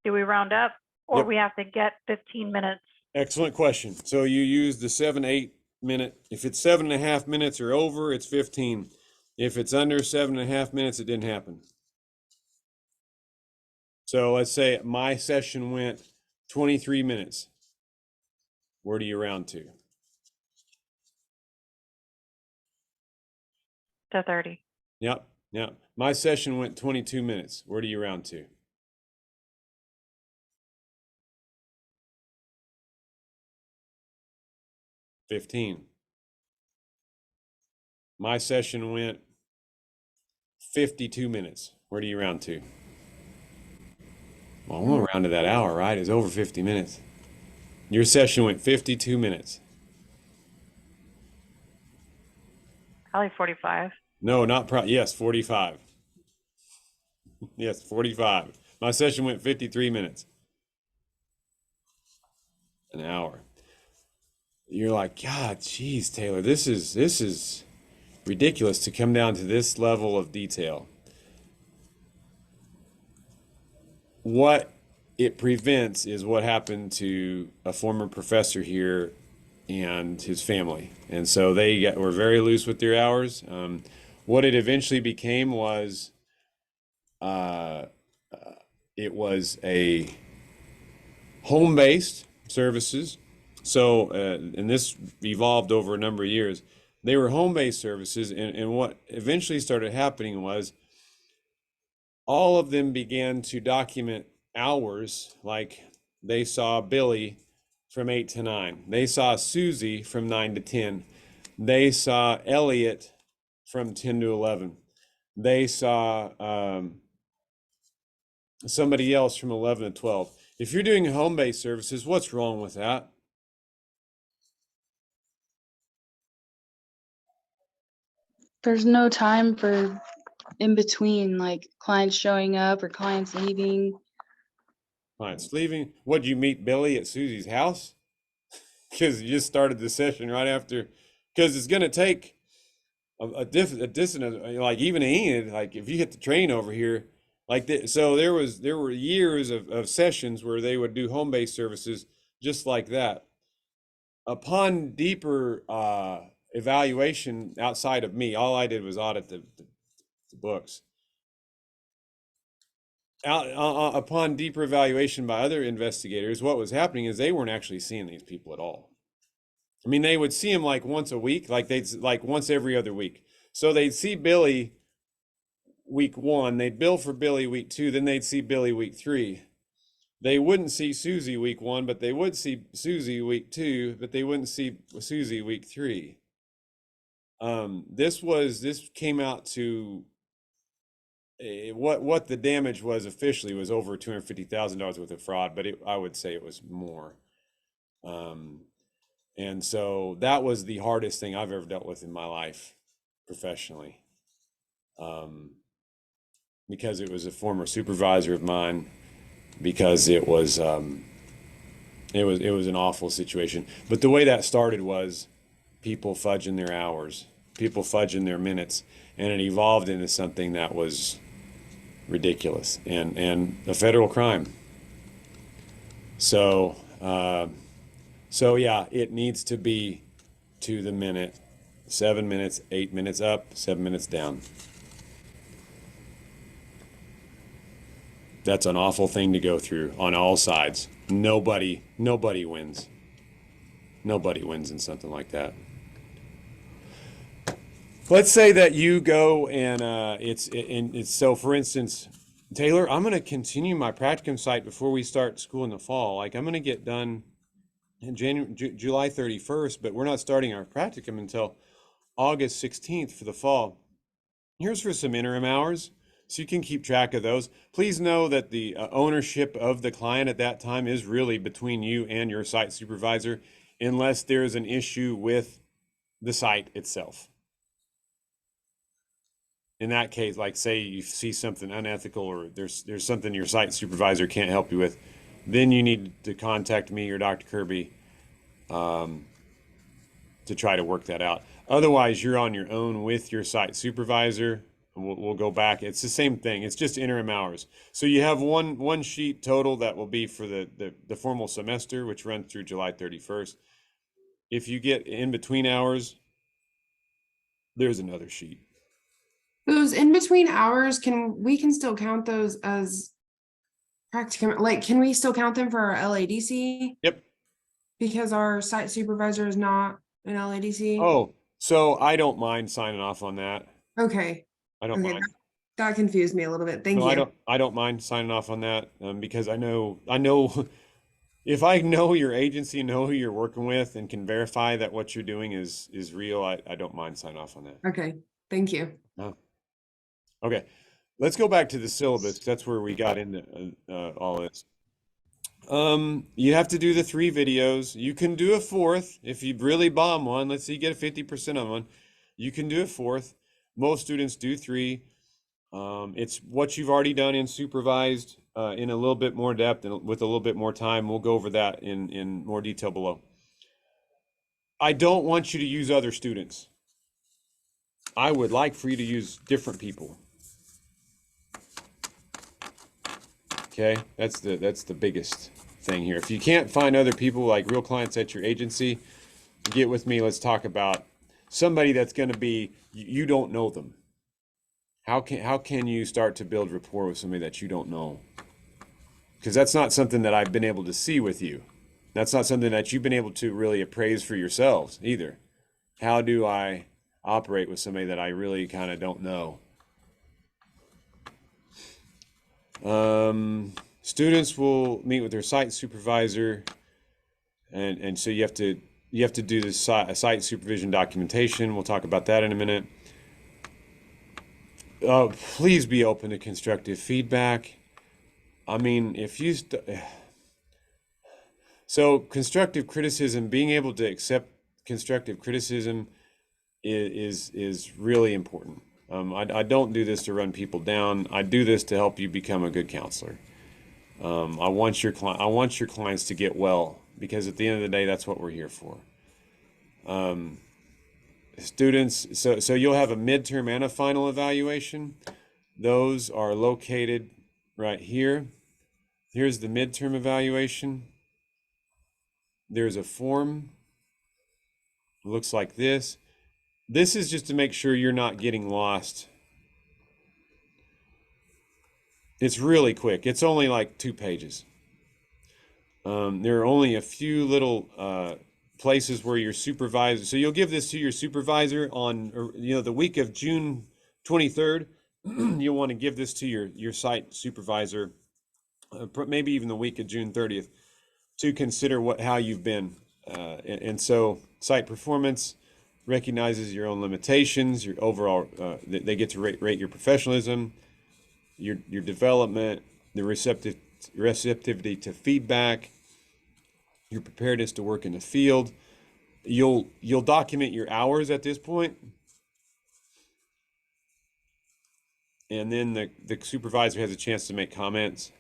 do we round up or Yep. we have to get 15 minutes? Excellent question. So you use the 7-8 minute. If it's 7.5 minutes or over, it's 15. If it's under 7.5 minutes, it didn't happen. So let's say my session went 23 minutes. Where do you round to? To 30. Yep. Yep. My session went 22 minutes. Where do you round to? 15. My session went 52 minutes. Where do you round to? Well, we'll round to that hour, right? It's over 50 minutes. Your session went 52 minutes. Probably 45. No, not yes, 45. Yes, 45. My session went 53 minutes. An hour. You're like, God, geez, Taylor, this is ridiculous to come down to this level of detail. What it prevents is what happened to a former professor here and his family. And so were very loose with their hours. What it eventually became was it was a home-based services. So, and this evolved over a number of years. They were home-based services, and what eventually started happening was all of them began to document hours, like they saw Billy from 8 to 9. They saw Susie from 9 to 10. They saw Elliot from 10 to 11. They saw somebody else from 11 to 12. If you're doing home-based services, what's wrong with that? There's no time for in between, like clients showing up or clients leaving. Clients leaving. What'd you meet Billy at Susie's house? Because you just started the session right after. Because it's going to take a dissonance, like even Enid, like if you hit the train over here, like that. So there were years of sessions where they would do home-based services just like that. Upon deeper evaluation outside of me, all I did was audit the books. Upon deeper evaluation by other investigators, what was happening is they weren't actually seeing these people at all. I mean, they would see him like once a week, like once every other week. So they'd see Billy week 1, they'd bill for Billy week 2, then they'd see Billy week 3. They wouldn't see Susie week 1, but they would see Susie week 2, but they wouldn't see Susie week 3. This came out to what the damage was officially was over $250,000 worth of fraud, but I would say it was more. And so that was the hardest thing I've ever dealt with in my life professionally. Because it was a former supervisor of mine, because it was an awful situation. But the way that started was people fudging their hours, people fudging their minutes, and it evolved into something that was ridiculous and a federal crime. So yeah, it needs to be to the minute, 7 minutes, 8 minutes up, 7 minutes down. That's an awful thing to go through on all sides. Nobody wins. Nobody wins in something like that. Let's say that you go and it's so, for instance, Taylor, I'm going to continue my practicum site before we start school in the fall. Like I'm going to get done in July 31st, but we're not starting our practicum until August 16th for the fall. Here's for some interim hours, so you can keep track of those. Please know that the ownership of the client at that time is really between you and your site supervisor, unless there's an issue with the site itself. In that case, like say you see something unethical or there's something your site supervisor can't help you with, then you need to contact me or Dr. Kirby to try to work that out. Otherwise, you're on your own with your site supervisor. We'll go back. It's the same thing. It's just interim hours. So you have one sheet total that will be for the formal semester, which runs through July 31st. If you get in between hours, there's another sheet. Those in between hours, we can still count those as practicum, like, can we still count them for our LADC? Yep. Because our site supervisor is not an LADC? Oh, so I don't mind signing off on that. Okay, I don't okay, mind. that confused me a little bit. Thank No, you. I don't mind signing off on that, because I know if I know your agency, know who you're working with, and can verify that what you're doing is real, I don't mind signing off on that. Okay, thank you. Oh. Okay, let's go back to the syllabus. That's where we got into all this. You have to do the 3 videos. You can do a 4th if you really bomb one. Let's say you get a 50% on one. You can do a 4th. Most students do 3. It's what you've already done in supervised in a little bit more depth and with a little bit more time. We'll go over that in more detail below. I don't want you to use other students. I would like for you to use different people. Okay, that's the biggest thing here. If you can't find other people like real clients at your agency, get with me. Let's talk about somebody that's going to be, you don't know them. How can you start to build rapport with somebody that you don't know? Because that's not something that I've been able to see with you. That's not something that you've been able to really appraise for yourselves either. How do I operate with somebody that I really kind of don't know? Students will meet with their site supervisor, and so you have to do the site supervision documentation. We'll talk about that in a minute. Please be open to constructive feedback. I mean, if you so constructive criticism, being able to accept constructive criticism is really important. I don't do this to run people down. I do this to help you become a good counselor. I want your clients to get well, because at the end of the day, that's what we're here for. Students, so you'll have a midterm and a final evaluation. Those are located right here. Here's the midterm evaluation. There's a form. It looks like this. This is just to make sure you're not getting lost. It's really quick. It's only like 2 pages. There are only a few little places where your supervisor, so you'll give this to your supervisor on, the week of June 23rd. You'll want to give this to your site supervisor, maybe even the week of June 30th, to consider how you've been. And so site performance recognizes your own limitations, your overall, they get to rate your professionalism, your development, the receptivity to feedback, your preparedness to work in the field. You'll document your hours at this point. And then the supervisor has a chance to make comments.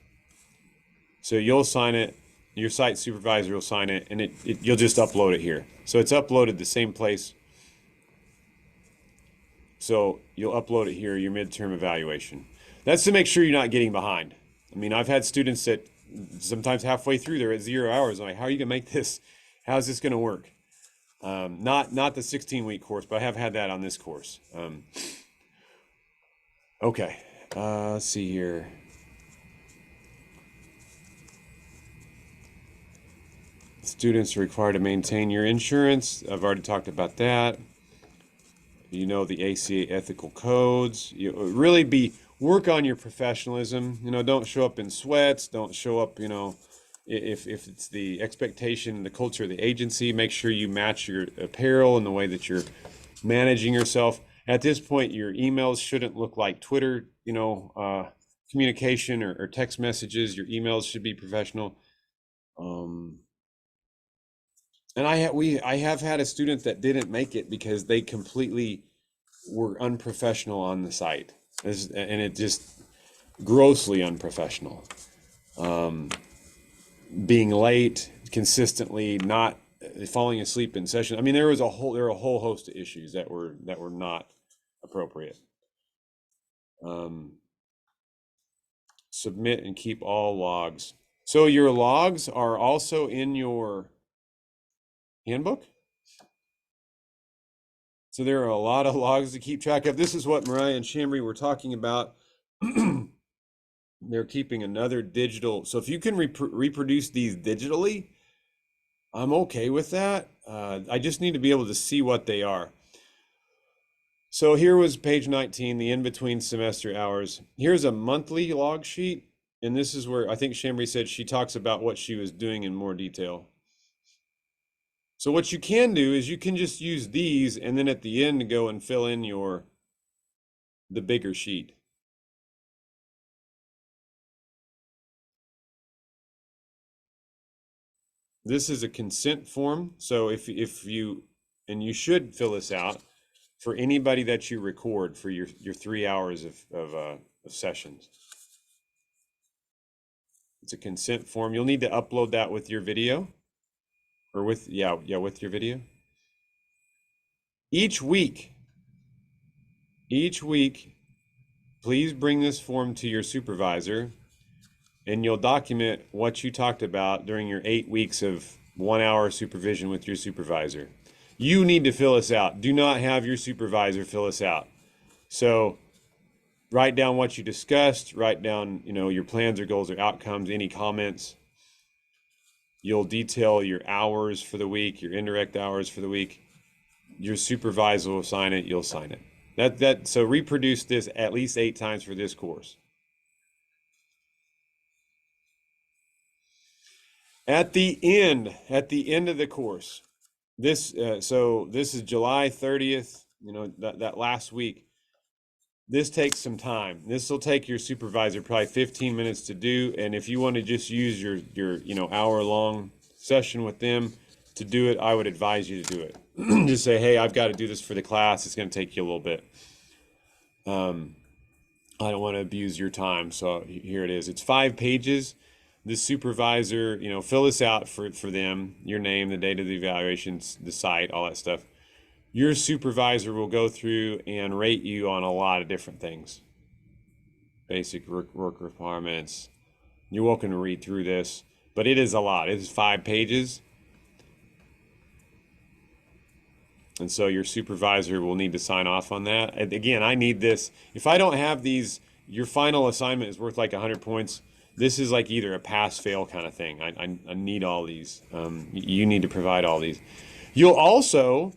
So you'll sign it, your site supervisor will sign it, and you'll just upload it here. So it's uploaded the same place. So you'll upload it here, your midterm evaluation. That's to make sure you're not getting behind. I mean, I've had students that sometimes halfway through they're at 0 hours. I'm like, how are you gonna make this? How's this gonna work? Not the 16-week course, but I have had that on this course. Okay, let's see here. Students are required to maintain your insurance. I've already talked about that. You know the ACA ethical codes. You really work on your professionalism. Don't show up in sweats. Don't show up, if it's the expectation, the culture of the agency, make sure you match your apparel and the way that you're managing yourself. At this point, your emails shouldn't look like Twitter, communication or text messages. Your emails should be professional. And I have had a student that didn't make it because they completely were unprofessional on the site, and it just grossly unprofessional. Being late consistently, not falling asleep in session. I mean, there were a whole host of issues that were not appropriate. Submit and keep all logs. So your logs are also in your handbook. So there are a lot of logs to keep track of. This is what Mariah and Shamri were talking about. they're keeping another digital. So if you can reproduce these digitally, I'm okay with that. I just need to be able to see what they are. So here was page 19, the in-between semester hours. Here's a monthly log sheet. And this is where I think Shamri said she talks about what she was doing in more detail. So what you can do is you can just use these and then at the end go and fill in the bigger sheet. This is a consent form. So if you, and you should fill this out for anybody that you record for your 3 hours of sessions. It's a consent form. You'll need to upload that with your video or with, yeah, with your video. Each week, please bring this form to your supervisor and you'll document what you talked about during your 8 weeks of 1 hour supervision with your supervisor. You need to fill this out. Do not have your supervisor fill this out. So write down what you discussed, write down, your plans or goals or outcomes, any comments. You'll detail your hours for the week, your indirect hours for the week. Your supervisor will sign it, you'll sign it. So reproduce this at least 8 times for this course. At the end of the course, so this is July 30th, that last week. This takes some time. This will take your supervisor probably 15 minutes to do. And if you want to just use your hour-long session with them to do it, I would advise you to do it. Just say, hey, I've got to do this for the class. It's going to take you a little bit. I don't want to abuse your time. So here it is. It's 5 pages. The supervisor, fill this out for them, your name, the date of the evaluations, the site, all that stuff. Your supervisor will go through and rate you on a lot of different things. Basic work requirements. You're welcome to read through this, but it is a lot. It is 5 pages. And so your supervisor will need to sign off on that. And again, I need this. If I don't have these, your final assignment is worth like 100 points. This is like either a pass-fail kind of thing. I need all these. You need to provide all these. You'll also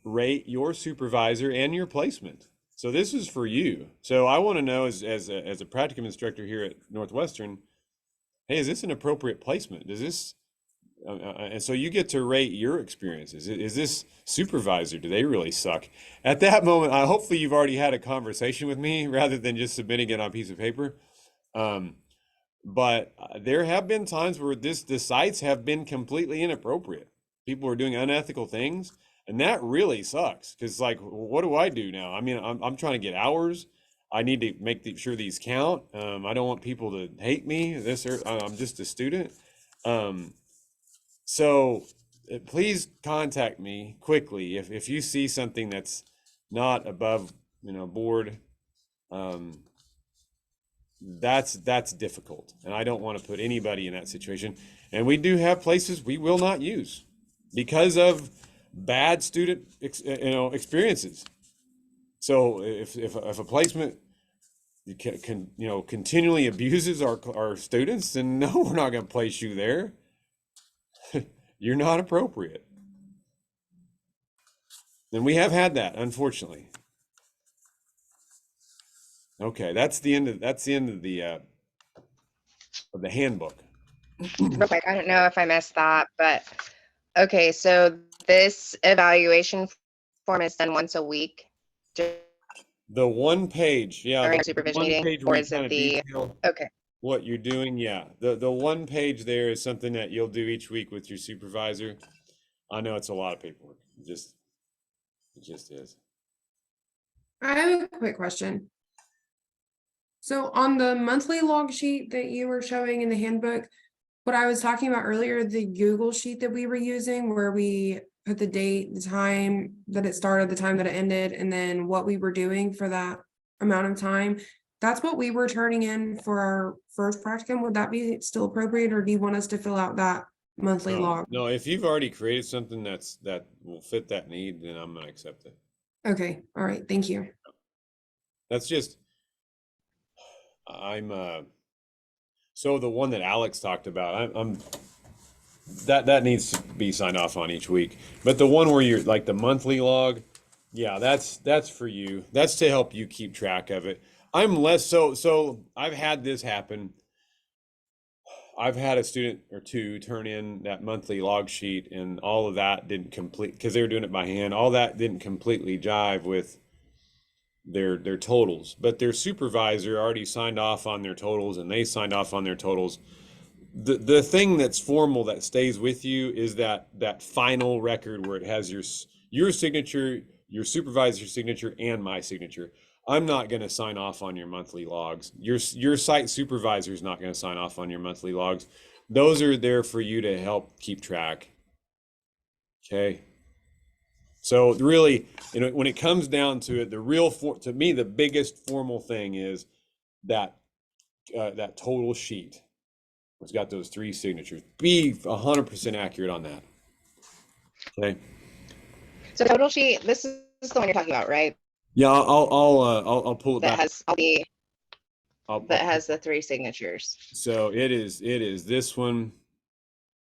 rate your supervisor and your placement. So this is for you. So I want to know as a practicum instructor here at Northwestern, hey, is this an appropriate placement? Does this, and so you get to rate your experiences. Is this supervisor, do they really suck? At that moment, hopefully you've already had a conversation with me rather than just submitting it on a piece of paper. But there have been times where the sites have been completely inappropriate. People are doing unethical things. And that really sucks because, like, what do I do now? I mean, I'm trying to get hours. I need to make sure these count. I don't want people to hate me. I'm just a student. So please contact me quickly if you see something that's not above board. That's difficult, and I don't want to put anybody in that situation. And we do have places we will not use because of bad student experiences. So if a placement continually abuses our students, then no, we're not going to place you there. You're not appropriate. And we have had that, unfortunately. Okay, that's the end of the handbook. Real quick, I don't know if I missed that, but okay, so this evaluation form is done once a week The one page, yeah, during the a supervision one meeting, page or where you is kind it of the, detail okay, what you're doing, yeah. The one page there is something that you'll do each week with your supervisor. I know it's a lot of paperwork. It just is. I have a quick question. So on the monthly log sheet that you were showing in the handbook, what I was talking about earlier, the Google sheet that we were using where we put the date, the time that it started, the time that it ended, and then what we were doing for that amount of time. That's what we were turning in for our first practicum. Would that be still appropriate, or do you want us to fill out that monthly log? No, if you've already created something that will fit that need, then I'm gonna accept it. Okay, all right, thank you. That's just, I'm so the one that Alex talked about, I'm that needs to be signed off on each week. But the one where you're like the monthly log, yeah, that's for you. That's to help you keep track of it. I'm less so I've had this happen. I've had a student or two turn in that monthly log sheet, and all of that didn't complete because they were doing it by hand. All that didn't completely jive with their totals, but their supervisor already signed off on their totals, and they signed off on their totals. The thing that's formal that stays with you is that final record where it has your signature, your supervisor's signature, and my signature. I'm not going to sign off on your monthly logs. Your site supervisor is not going to sign off on your monthly logs. Those are there for you to help keep track. Okay. So really, when it comes down to it, to me, the biggest formal thing is that that total sheet. It's got those 3 signatures. Be 100% accurate on that. Okay. So total sheet, this is the one you're talking about, right? Yeah, I'll pull it That back. has all the, I'll that has the 3 signatures. So it is this one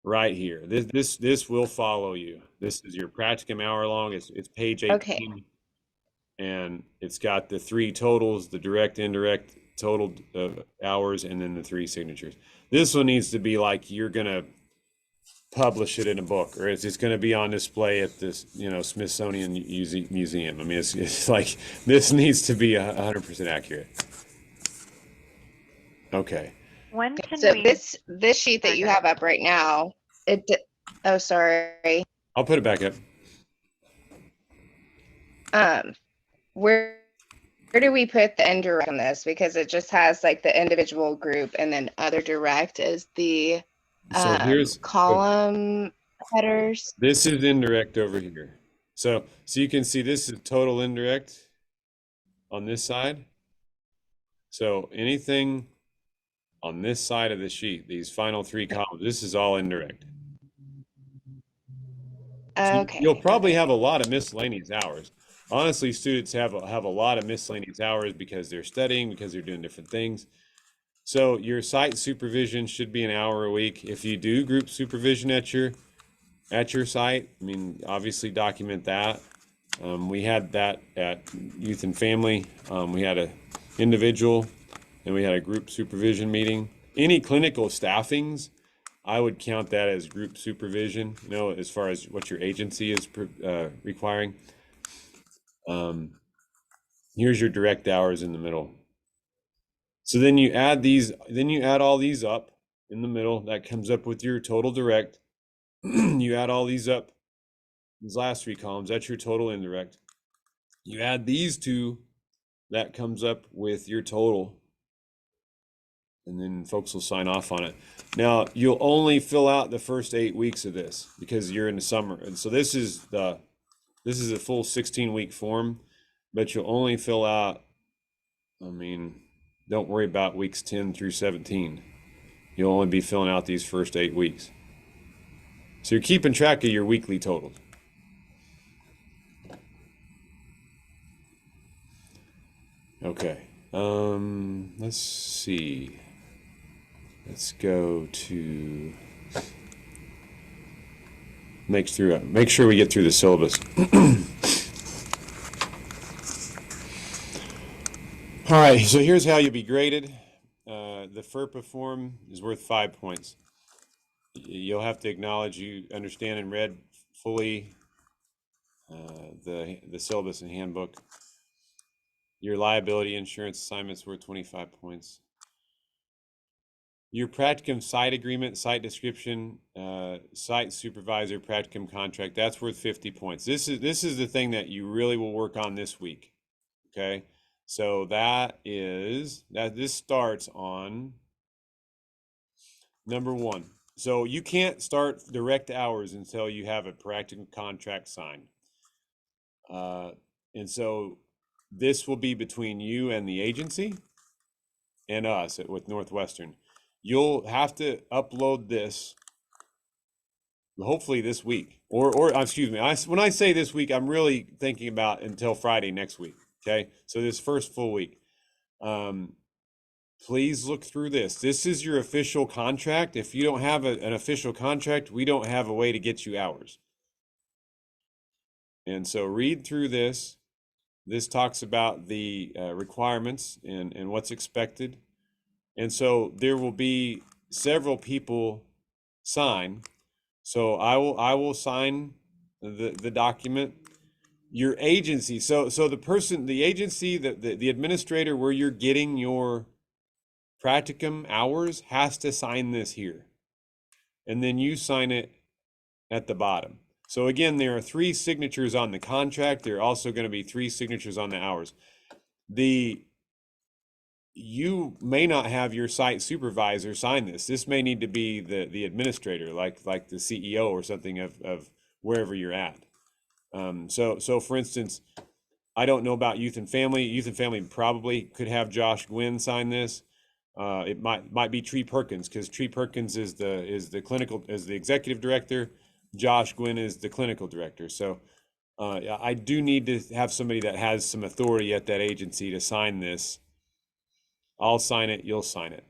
right here. This will follow you. This is your practicum hour long. It's page 18. Okay. And it's got the 3 totals, the direct, indirect, total hours, and then the 3 signatures. This one needs to be like you're gonna publish it in a book, or it's going to be on display at this, Smithsonian Museum. I mean, it's like this needs to be 100% accurate. Okay. When can So we? this sheet that you have up right now, oh, sorry. I'll put it back up. Where do we put the indirect on this? Because it just has like the individual group and then other direct is the So here's column headers. This is indirect over here. So you can see this is total indirect on this side. So anything on this side of the sheet, these final 3 columns, this is all indirect. So Okay. you'll probably have a lot of miscellaneous hours. Honestly, students have a lot of miscellaneous hours because they're studying, because they're doing different things. So your site supervision should be an hour a week. If you do group supervision at your site, I mean, obviously document that. We had that at Youth and Family. We had a individual and we had a group supervision meeting. Any clinical staffings, I would count that as group supervision, as far as what your agency is requiring. Here's your direct hours in the middle. So then you add all these up in the middle. That comes up with your total direct. You add all these up, these last 3 columns, that's your total indirect. You add these 2, that comes up with your total. And then folks will sign off on it. Now, you'll only fill out the first 8 weeks of this because you're in the summer. And so this is a full 16-week form, but you'll only fill out, don't worry about weeks 10 through 17. You'll only be filling out these first 8 weeks. So you're keeping track of your weekly totals. Okay. Let's see. Let's go to make sure we get through the syllabus. All right, so here's how you'll be graded. The FERPA form is worth 5 points. You'll have to acknowledge you understand and read fully the syllabus and handbook. Your liability insurance assignment's worth 25 points. Your practicum site agreement, site description, site supervisor, practicum contract, that's worth 50 points. This is the thing that you really will work on this week. Okay, so this starts on number 1. So you can't start direct hours until you have a practicum contract signed. And so this will be between you and the agency and us with Northwestern. You'll have to upload this hopefully this week, or excuse me. When I say this week, I'm really thinking about until Friday next week. Okay, so this first full week. please look through this. This is your official contract. If you don't have an official contract, we don't have a way to get you hours. And so read through this. This talks about the requirements and what's expected. And so there will be several people sign. So I will sign the document. Your agency. So the agency, the administrator where you're getting your practicum hours has to sign this here. And then you sign it at the bottom. So again, there are 3 signatures on the contract. There are also going to be 3 signatures on the hours. You may not have your site supervisor sign this. This may need to be the administrator, like the CEO or something of wherever you're at. So for instance, I don't know about youth and family. Youth and family probably could have Josh Gwynn sign this. It might be Tree Perkins, because Tree Perkins is the executive director. Josh Gwynn is the clinical director. So I do need to have somebody that has some authority at that agency to sign this. I'll sign it. You'll sign it.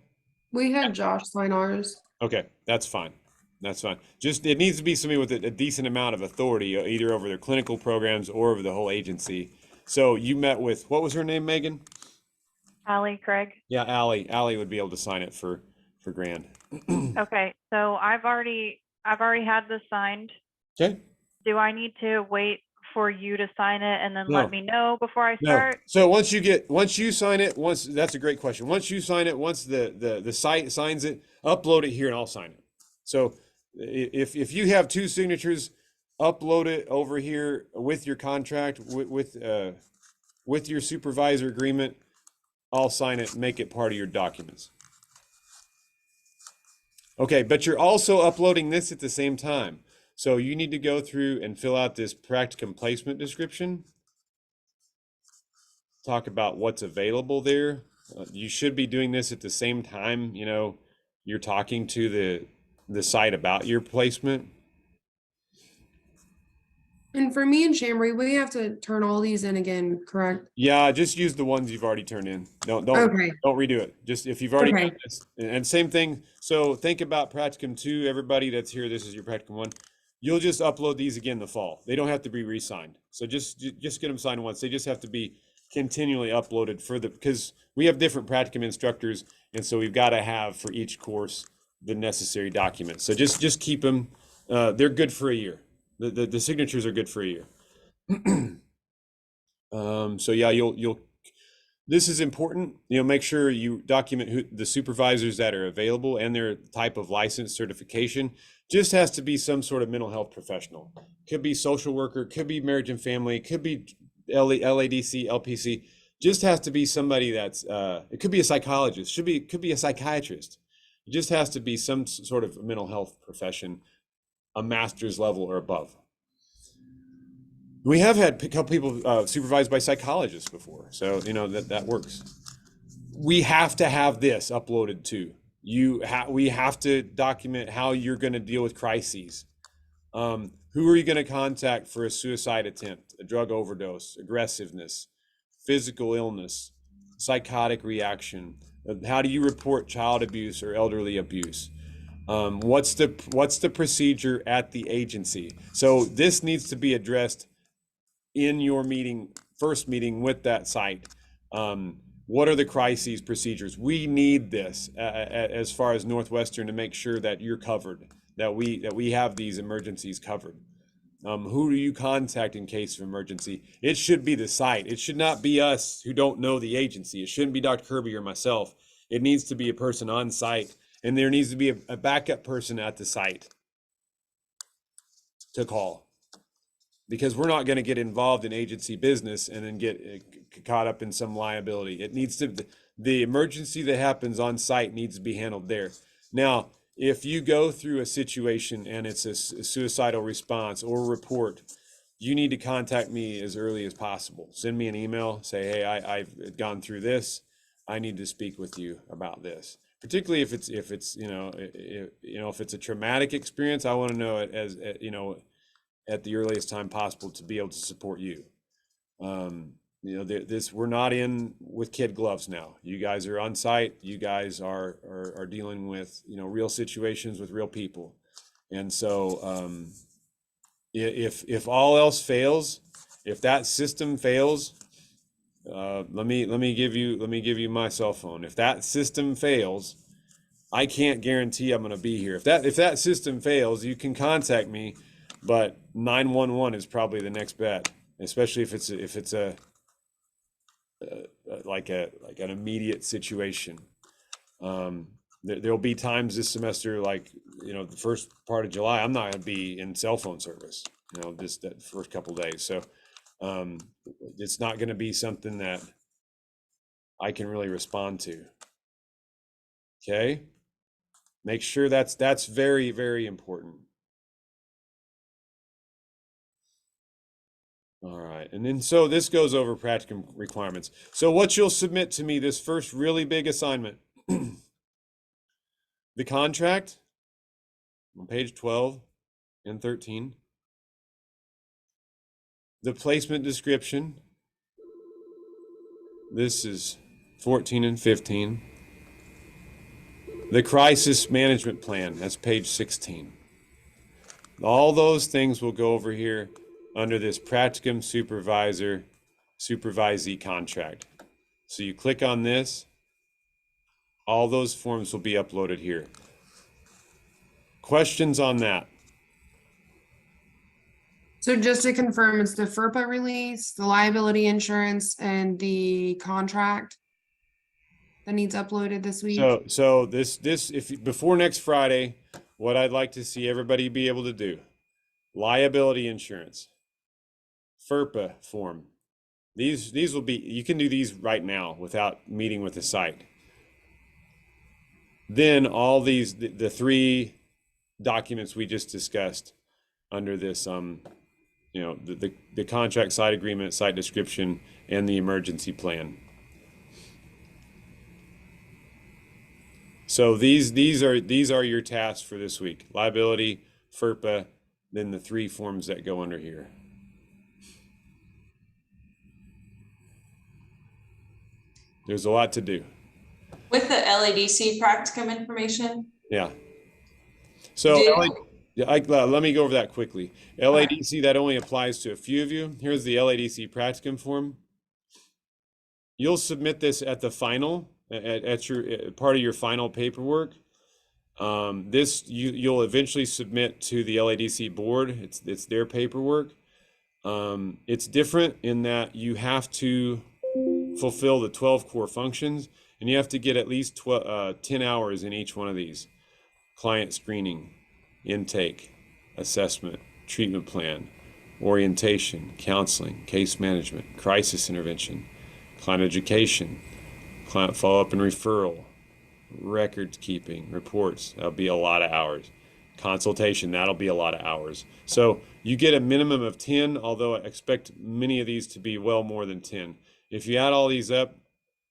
We had Josh sign ours. Okay, that's fine. That's fine. Just it needs to be somebody with a decent amount of authority, either over their clinical programs or over the whole agency. So you met with, what was her name, Megan? Allie, Craig. Yeah, Allie. Allie would be able to sign it for Grand. Okay, so I've already had this signed. Okay. Do I need to wait for you to sign it and then No. let me know before I No. start? So once you sign it, that's a great question. Once you sign it, once the site signs it, upload it here and I'll sign it. So if you have 2 signatures, upload it over here with your contract with your supervisor agreement. I'll sign it, make it part of your documents. Okay, but you're also uploading this at the same time. So you need to go through and fill out this practicum placement description. Talk about what's available there. You should be doing this at the same time, you're talking to the site about your placement. And for me and Shamri, we have to turn all these in again, correct? Yeah, just use the ones you've already turned in. Don't Okay. redo it. Just if you've already Okay. done this. And same thing. So think about Practicum 2, everybody that's here. This is your Practicum 1. You'll just upload these again in the fall. They don't have to be re-signed. So just get them signed once. They just have to be continually uploaded because we have different Practicum instructors, and so we've got to have for each course the necessary documents. So just keep them. They're good for a year. The signatures are good for a year. So yeah, you'll this is important. Make sure you document who the supervisors that are available and their type of license certification. Just has to be some sort of mental health professional. Could be social worker, could be marriage and family, could be LADC, LPC. Just has to be somebody that's it could be a psychologist, could be a psychiatrist. It just has to be some sort of mental health profession, a master's level or above. We have had a couple people supervised by psychologists before, so that works. We have to have this uploaded too. We have to document how you're going to deal with crises. Who are you going to contact for a suicide attempt, a drug overdose, aggressiveness, physical illness, psychotic reaction? How do you report child abuse or elderly abuse? What's the procedure at the agency? So this needs to be addressed in your first meeting with that site. What are the crises procedures? We need this as far as Northwestern to make sure that you're covered, that we have these emergencies covered. Who do you contact in case of emergency? It should be the site. It should not be us who don't know the agency. It shouldn't be Dr. Kirby or myself. It needs to be a person on site, and there needs to be a backup person at the site to call, because we're not going to get involved in agency business and then get caught up in some liability. It needs to, the emergency that happens on site needs to be handled there. Now, if you go through a situation and it's a suicidal response or report, you need to contact me as early as possible. Send me an email, say, hey, I've gone through this. I need to speak with you about this. Particularly if it's if it's a traumatic experience, I want to know it as at the earliest time possible to be able to support you. you know, we're not in with kid gloves now. You guys are on site. You guys are dealing with, you know, real situations with real people. And so, if all else fails, if that system fails, let me give you my cell phone. If that system fails, I can't guarantee I'm going to be here. If that system fails, you can contact me, but 911 is probably the next bet, especially if it's like an immediate situation. There'll be times this semester, like, you know, the first part of July, I'm not going to be in cell phone service, you know, just that first couple of days. So it's not going to be something that I can really respond to. Okay. Make sure that's very, very important. All right. And then, so this goes over practicum requirements. So what you'll submit to me, this first really big assignment, the contract on page 12 and 13, the placement description, this is 14 and 15, the crisis management plan, that's page 16. All those things will go over here under this practicum supervisee contract. So you click on this, all those forms will be uploaded here. Questions on that? So just to confirm, it's the FERPA release, the liability insurance, and the contract that needs uploaded this week? So this if before next Friday, what I'd like to see everybody be able to do: liability insurance, FERPA form. These will be, you can do these right now without meeting with the site. Then all these, the three documents we just discussed under this, you know, the contract, site agreement, site description, and the emergency plan. So these are your tasks for this week: liability, FERPA, then the three forms that go under here. There's a lot to do. With the LADC practicum information? Yeah. So let me go over that quickly. LADC, that only applies to a few of you. Here's the LADC practicum form. You'll submit this at the final, at your part of your final paperwork. This you'll eventually submit to the LADC board. It's their paperwork. It's different in that you have to fulfill the 12 core functions, and you have to get at least 10 hours in each one of these: client screening, intake, assessment, treatment plan, orientation, counseling, case management, crisis intervention, client education, client follow-up and referral, record keeping, reports. That'll be a lot of hours. Consultation, that'll be a lot of hours. So you get a minimum of 10, although I expect many of these to be well more than 10. If you add all these up,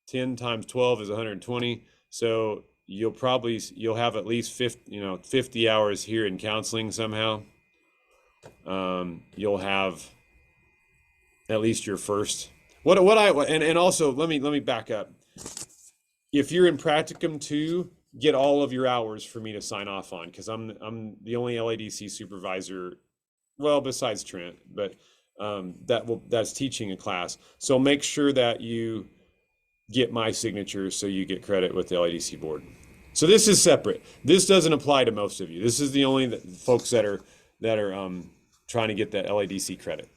10 times 12 is 120. So you'll have at least 50 hours here in counseling somehow. You'll have at least your first. And also let me back up. If you're in Practicum 2, get all of your hours for me to sign off on, because I'm the only LADC supervisor, well, besides Trent, but that's teaching a class. So make sure that you get my signature so you get credit with the LADC board. So this is separate. This doesn't apply to most of you. This is the only folks that are trying to get that LADC credit.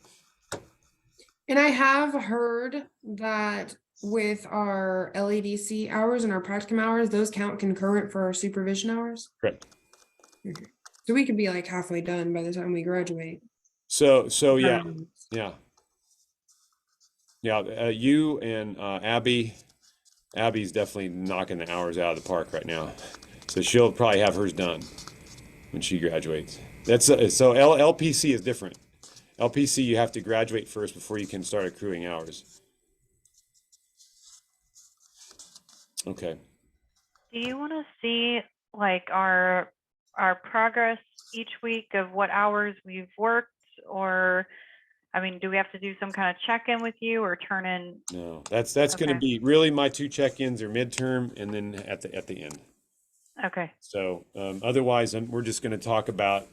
And I have heard that with our LADC hours and our practicum hours, those count concurrent for our supervision hours. Correct. Okay. So we could be like halfway done by the time we graduate. So yeah. You and Abby's definitely knocking the hours out of the park right now. So she'll probably have hers done when she graduates. That's so LPC is different. LPC, you have to graduate first before you can start accruing hours. Okay. Do you want to see like our progress each week of what hours we've worked, or I mean, do we have to do some kind of check-in with you or turn in? No, that's going to Okay. be really my 2 check-ins are midterm and then at the end. Okay. So otherwise, we're just going to talk about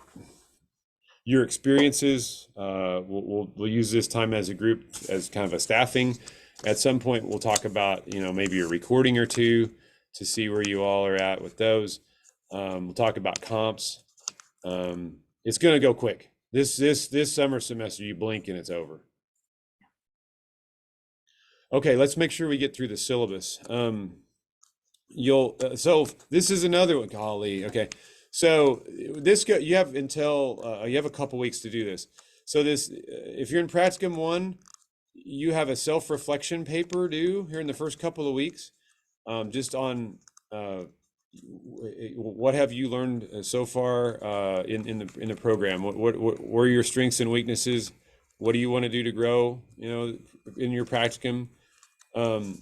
your experiences. We'll use this time as a group as kind of a staffing. At some point, we'll talk about, maybe a recording or two to see where you all are at with those. We'll talk about comps. It's going to go quick. This summer semester, you blink and it's over. Okay, let's make sure we get through the syllabus. So this is another one, golly. Okay, so you have until you have a couple weeks to do this. So if you're in Practicum 1, you have a self-reflection paper due here in the first couple of weeks, just on what have you learned so far in the program? What are your strengths and weaknesses? What do you want to do to grow? In your practicum.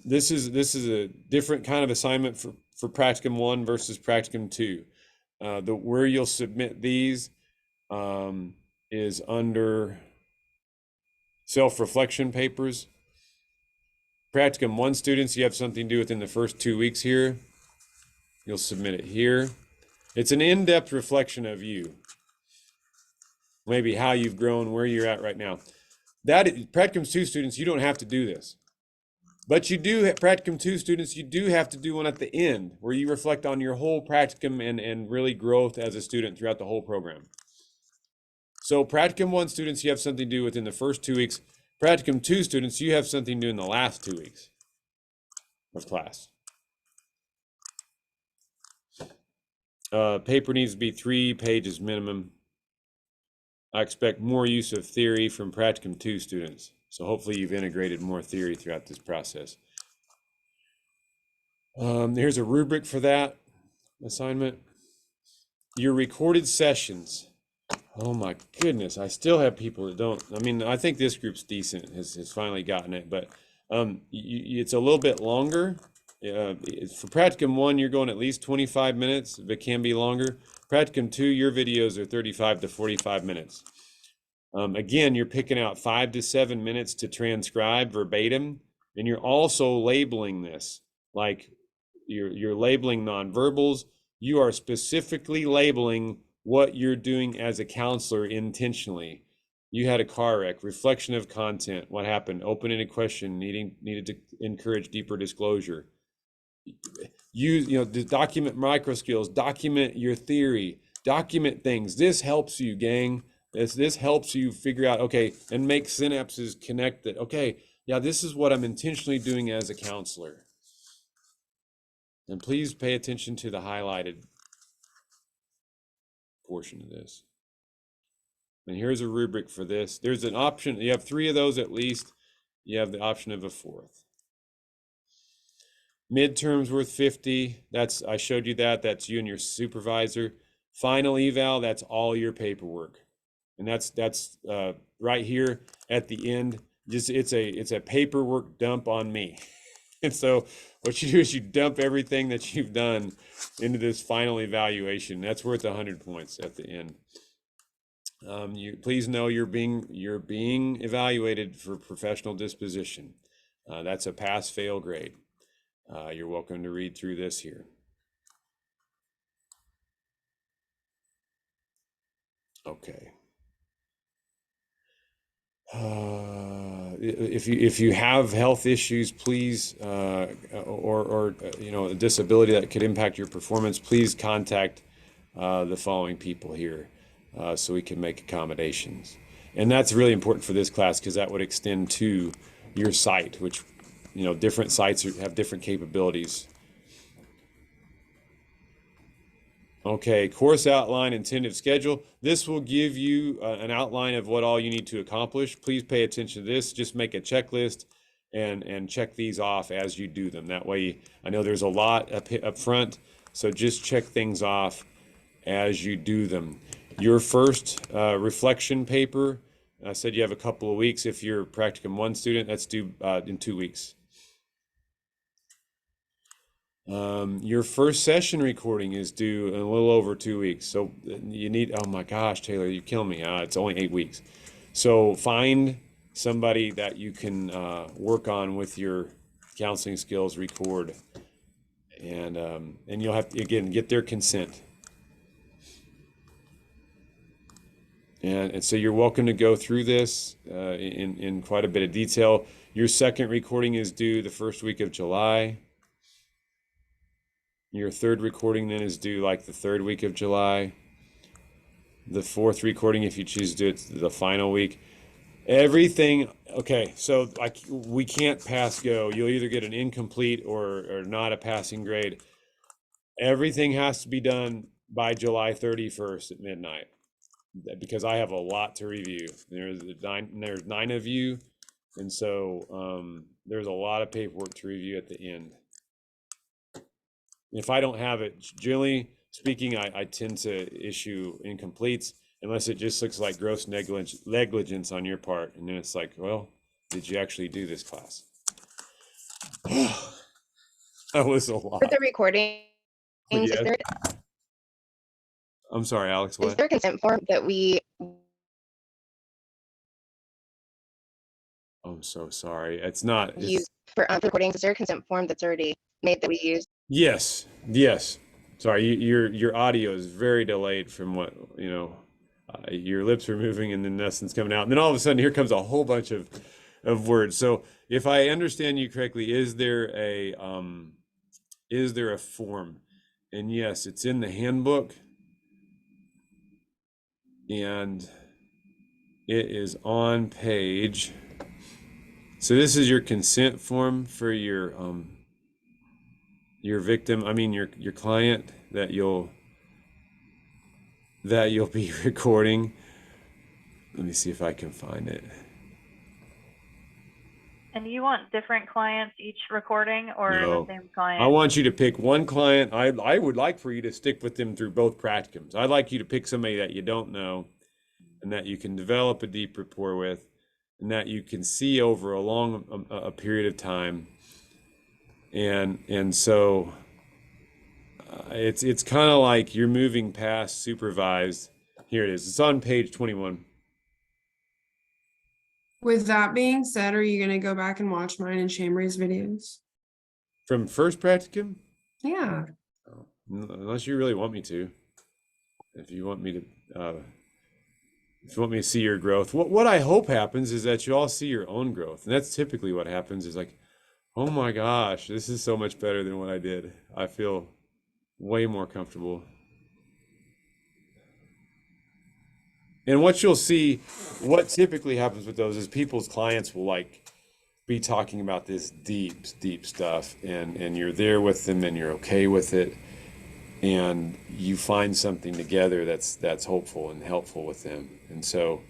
This is a different kind of assignment for Practicum 1 versus Practicum 2. Where you'll submit these is under self-reflection papers. Practicum 1 students, you have something to do within the first 2 weeks here. You'll submit it here. It's an in-depth reflection of you. Maybe how you've grown, where you're at right now. Practicum 2 students, you don't have to do this. But you do, Practicum 2 students, you do have to do one at the end where you reflect on your whole practicum and really growth as a student throughout the whole program. So Practicum 1 students, you have something to do within the first 2 weeks. Practicum 2 students, you have something to do in the last 2 weeks of class. Paper needs to be 3 pages minimum. I expect more use of theory from Practicum 2 students. So hopefully you've integrated more theory throughout this process. Here's a rubric for that assignment. Your recorded sessions. Oh my goodness, I still have people that don't. I mean, I think this group's decent, has finally gotten it, but it's a little bit longer. For Practicum 1, you're going at least 25 minutes, but it can be longer. Practicum 2, your videos are 35 to 45 minutes. Again, you're picking out 5 to 7 minutes to transcribe verbatim, and you're also labeling this. Like you're labeling nonverbals. You are specifically labeling what you're doing as a counselor intentionally. You had a car wreck, reflection of content, what happened, open-ended question, needed to encourage deeper disclosure. Document micro skills, document your theory, document things. This helps you, gang. This helps you figure out, okay, and make synapses connect that, okay, yeah, this is what I'm intentionally doing as a counselor. And please pay attention to the highlighted portion of this. And here's a rubric for this. There's an option. You have 3 of those at least. You have the option of a 4th. Midterms worth 50. I showed you that. That's you and your supervisor. Final eval, that's all your paperwork. And that's right here at the end. It's a paperwork dump on me. And so what you do is you dump everything that you've done into this final evaluation. That's worth 100 points at the end. Please know you're being evaluated for professional disposition. That's a pass-fail grade. You're welcome to read through this here. Okay. If you have health issues, please, or a disability that could impact your performance, please contact the following people here so we can make accommodations. And that's really important for this class because that would extend to your site, which different sites have different capabilities. Okay, course outline and tentative schedule. This will give you an outline of what all you need to accomplish. Please pay attention to this. Just make a checklist and check these off as you do them. That way, I know there's a lot up front, so just check things off as you do them. Your first reflection paper, I said you have a couple of weeks. If you're a Practicum 1 student, that's due in 2 weeks. Your first session recording is due in a little over 2 weeks. So you need, oh my gosh, Taylor, you kill me. It's only 8 weeks. So find somebody that you can work on with your counseling skills, record, and you'll have to, again, get their consent. And so you're welcome to go through this in quite a bit of detail. Your second recording is due the first week of July. Your third recording then is due like the third week of July. The fourth recording, if you choose to do it the final week. Everything, okay, so like we can't pass go. You'll either get an incomplete or not a passing grade. Everything has to be done by July 31st at midnight, because I have a lot to review. There's nine of you, and so there's a lot of paperwork to review at the end. If I don't have it, generally speaking, I tend to issue incompletes unless it just looks like gross negligence on your part, and then it's like, well, did you actually do this class? That was a lot. For the recording, is Yes. there, I'm sorry, Alex, is what? there a consent form that we I'm so sorry. It's not. use for recordings? Is there a consent form that's already made that we use? Yes, yes. Sorry, your audio is very delayed from what, you know, your lips are moving and then nothing's coming out. And then all of a sudden here comes a whole bunch of words. So if I understand you correctly, is there a form? And yes, it's in the handbook. And it is on page. So this is your consent form for your victim, I mean your client that you'll be recording. Let me see if I can find it. And you want different clients each recording or No. the same client? I want you to pick one client. I would like for you to stick with them through both practicums. I'd like you to pick somebody that you don't know and that you can develop a deep rapport with and that you can see over a long a period of time. And so it's kind of like you're moving past supervised. Here it is. It's on page 21. With that being said, are you gonna go back and watch mine and Shamry's videos? From first practicum? Yeah. Oh, unless you really want me to. If you want me to see your growth. What I hope happens is that you all see your own growth. And that's typically what happens is like, oh my gosh, this is so much better than what I did. I feel way more comfortable. And what you'll see, what typically happens with those is people's clients will like be talking about this deep stuff and you're there with them and you're okay with it. And you find something together that's hopeful and helpful with them. And so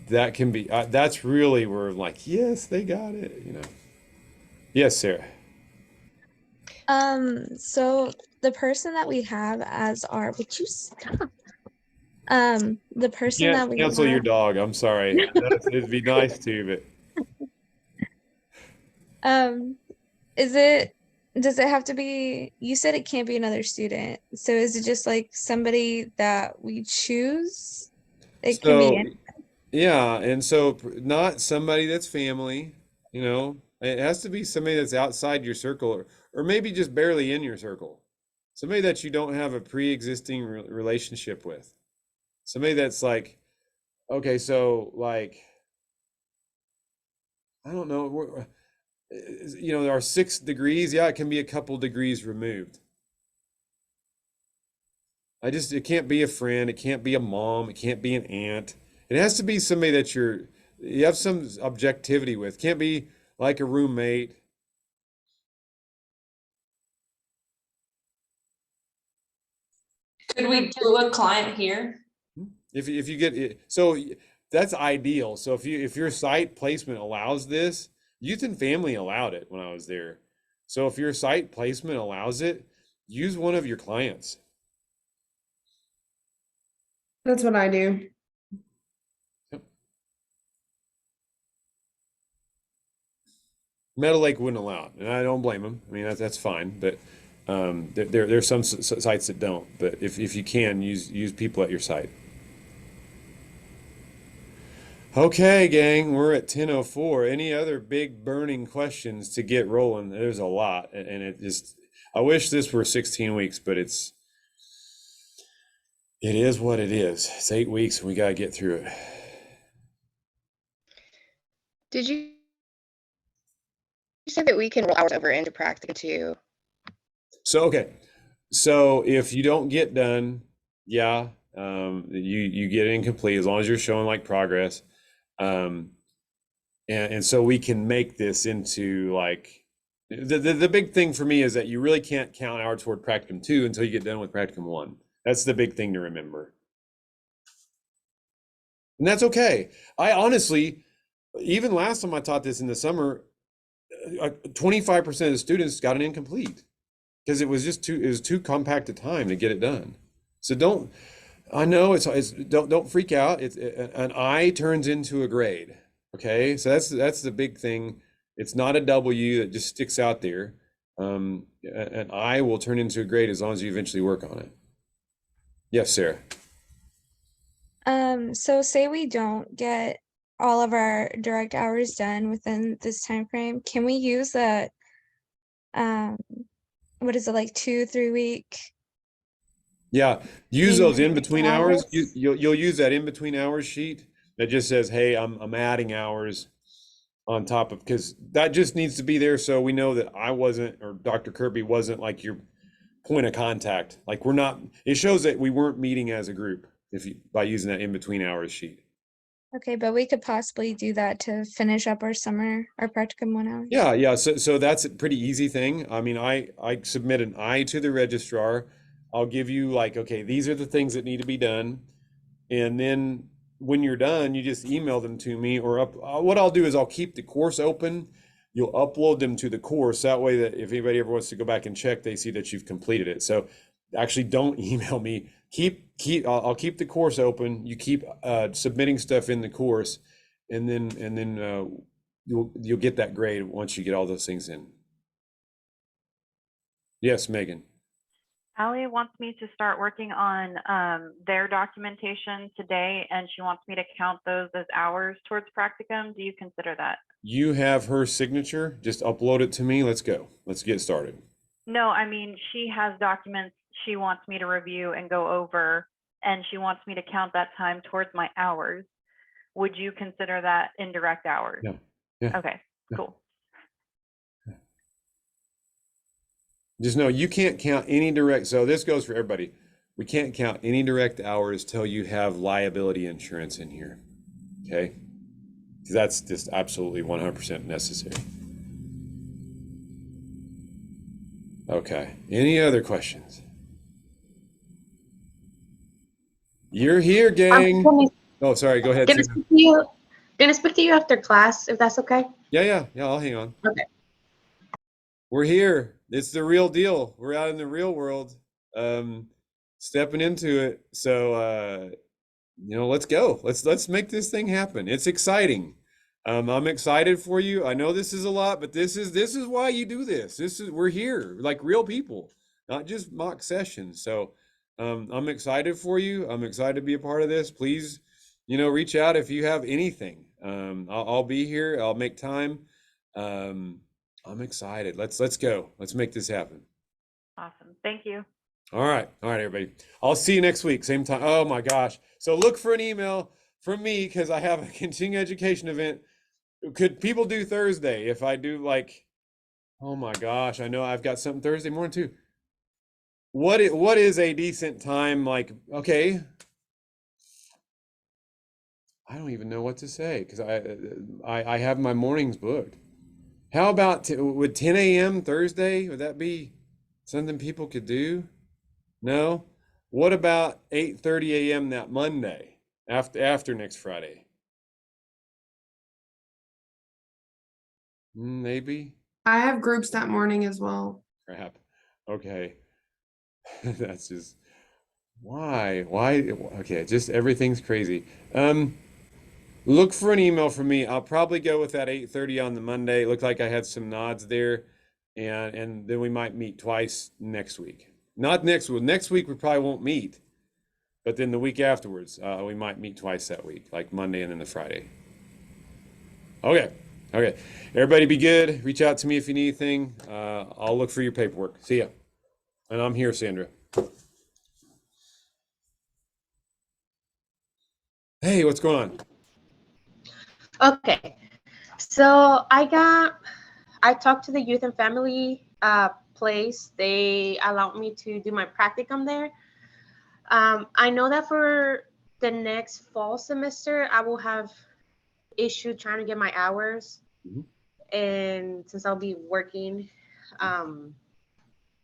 that can be, that's really where I'm like, yes, they got it, you know. Yes, Sarah. So the person that we have as our, would you stop? The person that we Cancel your have, dog. I'm sorry. It'd be nice to, but does it have to be, you said it can't be another student. So is it just like somebody that we choose? It can be, yeah, and so not somebody that's family, you know. It has to be somebody that's outside your circle or maybe just barely in your circle. Somebody that you don't have a pre-existing relationship with. Somebody that's like, okay, so like, I don't know, you know, there are 6 degrees. Yeah, it can be a couple degrees removed. It can't be a friend. It can't be a mom. It can't be an aunt. It has to be somebody that you have some objectivity with. Can't be like a roommate. Could we do a client here? If you get it, so that's ideal. So if your site placement allows this, youth and family allowed it when I was there. So if your site placement allows it, use one of your clients. That's what I do. Meadow Lake wouldn't allow it, and I don't blame them. I mean, that's fine, but there's some sites that don't. But if you can use people at your site. Okay, gang, we're at 10:04. Any other big burning questions to get rolling? There's a lot, and it just, I wish this were 16 weeks, but it is what it is. It's 8 weeks, and we gotta get through it. Did you say that we can roll hours over into Practica too? So, okay. So if you don't get done, yeah, you get incomplete as long as you're showing like progress. Um, and so we can make this into like the big thing for me is that you really can't count hours toward Practicum 2 until you get done with Practicum 1. That's the big thing to remember. And that's okay. I honestly, even last time I taught this in the summer, 25% of the students got an incomplete because it was too compact a time to get it done. So I know don't freak out. An I turns into a grade. Okay, so that's the big thing. It's not a W that just sticks out there. An I will turn into a grade as long as you eventually work on it. Yes, Sarah. So say we don't get all of our direct hours done within this time frame, can we use that, what is it, like 2-3 week? Yeah, use those in between hours. Hours? You'll use that in between hours sheet that just says, "Hey, I'm adding hours on top of," because that just needs to be there so we know that I wasn't or Dr. Kirby wasn't like your point of contact. Like we're not. It shows that we weren't meeting as a group by using that in between hours sheet. Okay, but we could possibly do that to finish up our practicum 1 hours. Yeah. So that's a pretty easy thing. I mean, I submit an I to the registrar. I'll give you like, okay, these are the things that need to be done. And then when you're done, you just email them to me what I'll do is I'll keep the course open. You'll upload them to the course. That way that if anybody ever wants to go back and check, they see that you've completed it. So actually don't email me. I'll keep the course open. You keep submitting stuff in the course and then you'll get that grade once you get all those things in. Yes, Megan. Allie wants me to start working on their documentation today, and she wants me to count those as hours towards practicum. Do you consider that? You have her signature. Just upload it to me. Let's go. Let's get started. No, I mean, she has documents she wants me to review and go over, and she wants me to count that time towards my hours. Would you consider that indirect hours? Yeah. Okay, cool. Just know you can't count any direct. So this goes for everybody. We can't count any direct hours till you have liability insurance in here. Okay? Because that's just absolutely 100% necessary. Okay. Any other questions? You're here, gang. Oh, sorry. Go ahead. Gonna speak to you after class, if that's okay. Yeah. I'll hang on. Okay. We're here. It's the real deal. We're out in the real world, stepping into it. So, let's go. Let's make this thing happen. It's exciting. I'm excited for you. I know this is a lot, but this is why you do this. We're here like real people, not just mock sessions. So, I'm excited for you. I'm excited to be a part of this. Please, reach out if you have anything. I'll be here. I'll make time. I'm excited. Let's go. Let's make this happen. Awesome. Thank you. All right, everybody. I'll see you next week, same time. Oh my gosh. So look for an email from me because I have a continuing education event. Could people do Thursday if I do like, oh my gosh, I know I've got something Thursday morning too. What is a decent time? Like, okay. I don't even know what to say because I have my mornings booked. How about would 10 a.m. Thursday? Would that be something people could do? No? What about 8:30 a.m. that Monday after next Friday? Maybe. I have groups that morning as well. Crap. Okay. That's just why? Okay, just everything's crazy. Look for an email from me. I'll probably go with that 8:30 on the Monday. It looked like I had some nods there. And then we might meet twice next week. Not next week. Next week we probably won't meet. But then the week afterwards, we might meet twice that week, like Monday and then the Friday. Okay. Okay. Everybody be good. Reach out to me if you need anything. I'll look for your paperwork. See ya. And I'm here, Sandra. Hey, what's going on? Okay, so I talked to the youth and family place. They allowed me to do my practicum there. I know that for the next fall semester, I will have issue trying to get my hours, Mhm. and since I'll be working,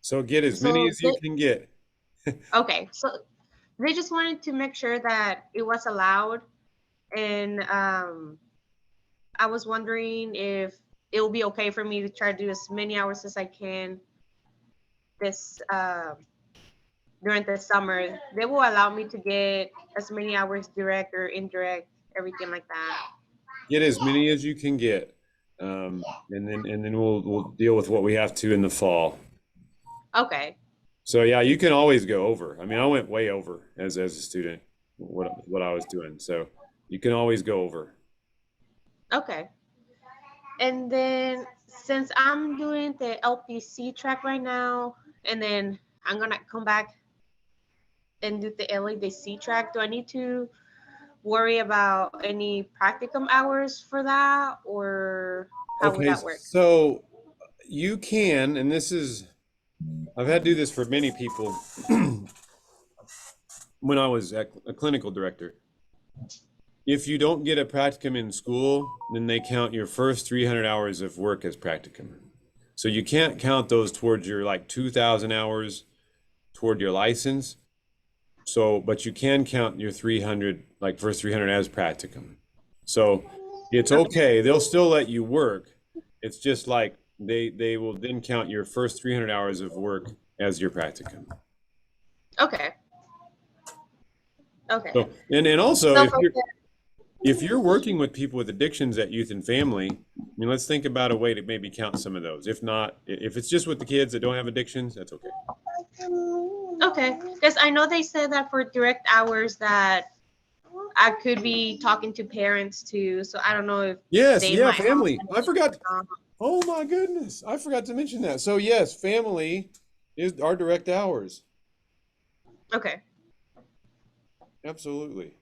So get as many so as you can get. okay, so they just wanted to make sure that it was allowed, and I was wondering if it will be okay for me to try to do as many hours as I can this during the summer. They will allow me to get as many hours direct or indirect, everything like that. Get as many as you can get. And then we'll deal with what we have to in the fall. Okay. So yeah, you can always go over. I mean, I went way over as a student what I was doing. So you can always go over. Okay. And then since I'm doing the LPC track right now, and then I'm gonna come back and do the LADC track, do I need to worry about any practicum hours for that, or how would Okay, that work? so you can, and this is, I've had to do this for many people when I was a clinical director. If you don't get a practicum in school, then they count your first 300 hours of work as practicum. So you can't count those towards your like 2,000 hours toward your license. So, but you can count your 300, like first 300 as practicum. So it's okay. They'll still let you work. It's just like they will then count your first 300 hours of work as your practicum. Okay. Okay. So, and also So for if you're working with people with addictions at youth and family, I mean, let's think about a way to maybe count some of those. If not, if it's just with the kids that don't have addictions, that's okay. okay, because I know they said that for direct hours that I could be talking to parents too. So I don't know if Yes, they yeah, might have. family. I forgot. Oh my goodness, I forgot to mention that. So yes, family is our direct hours. Okay. Absolutely.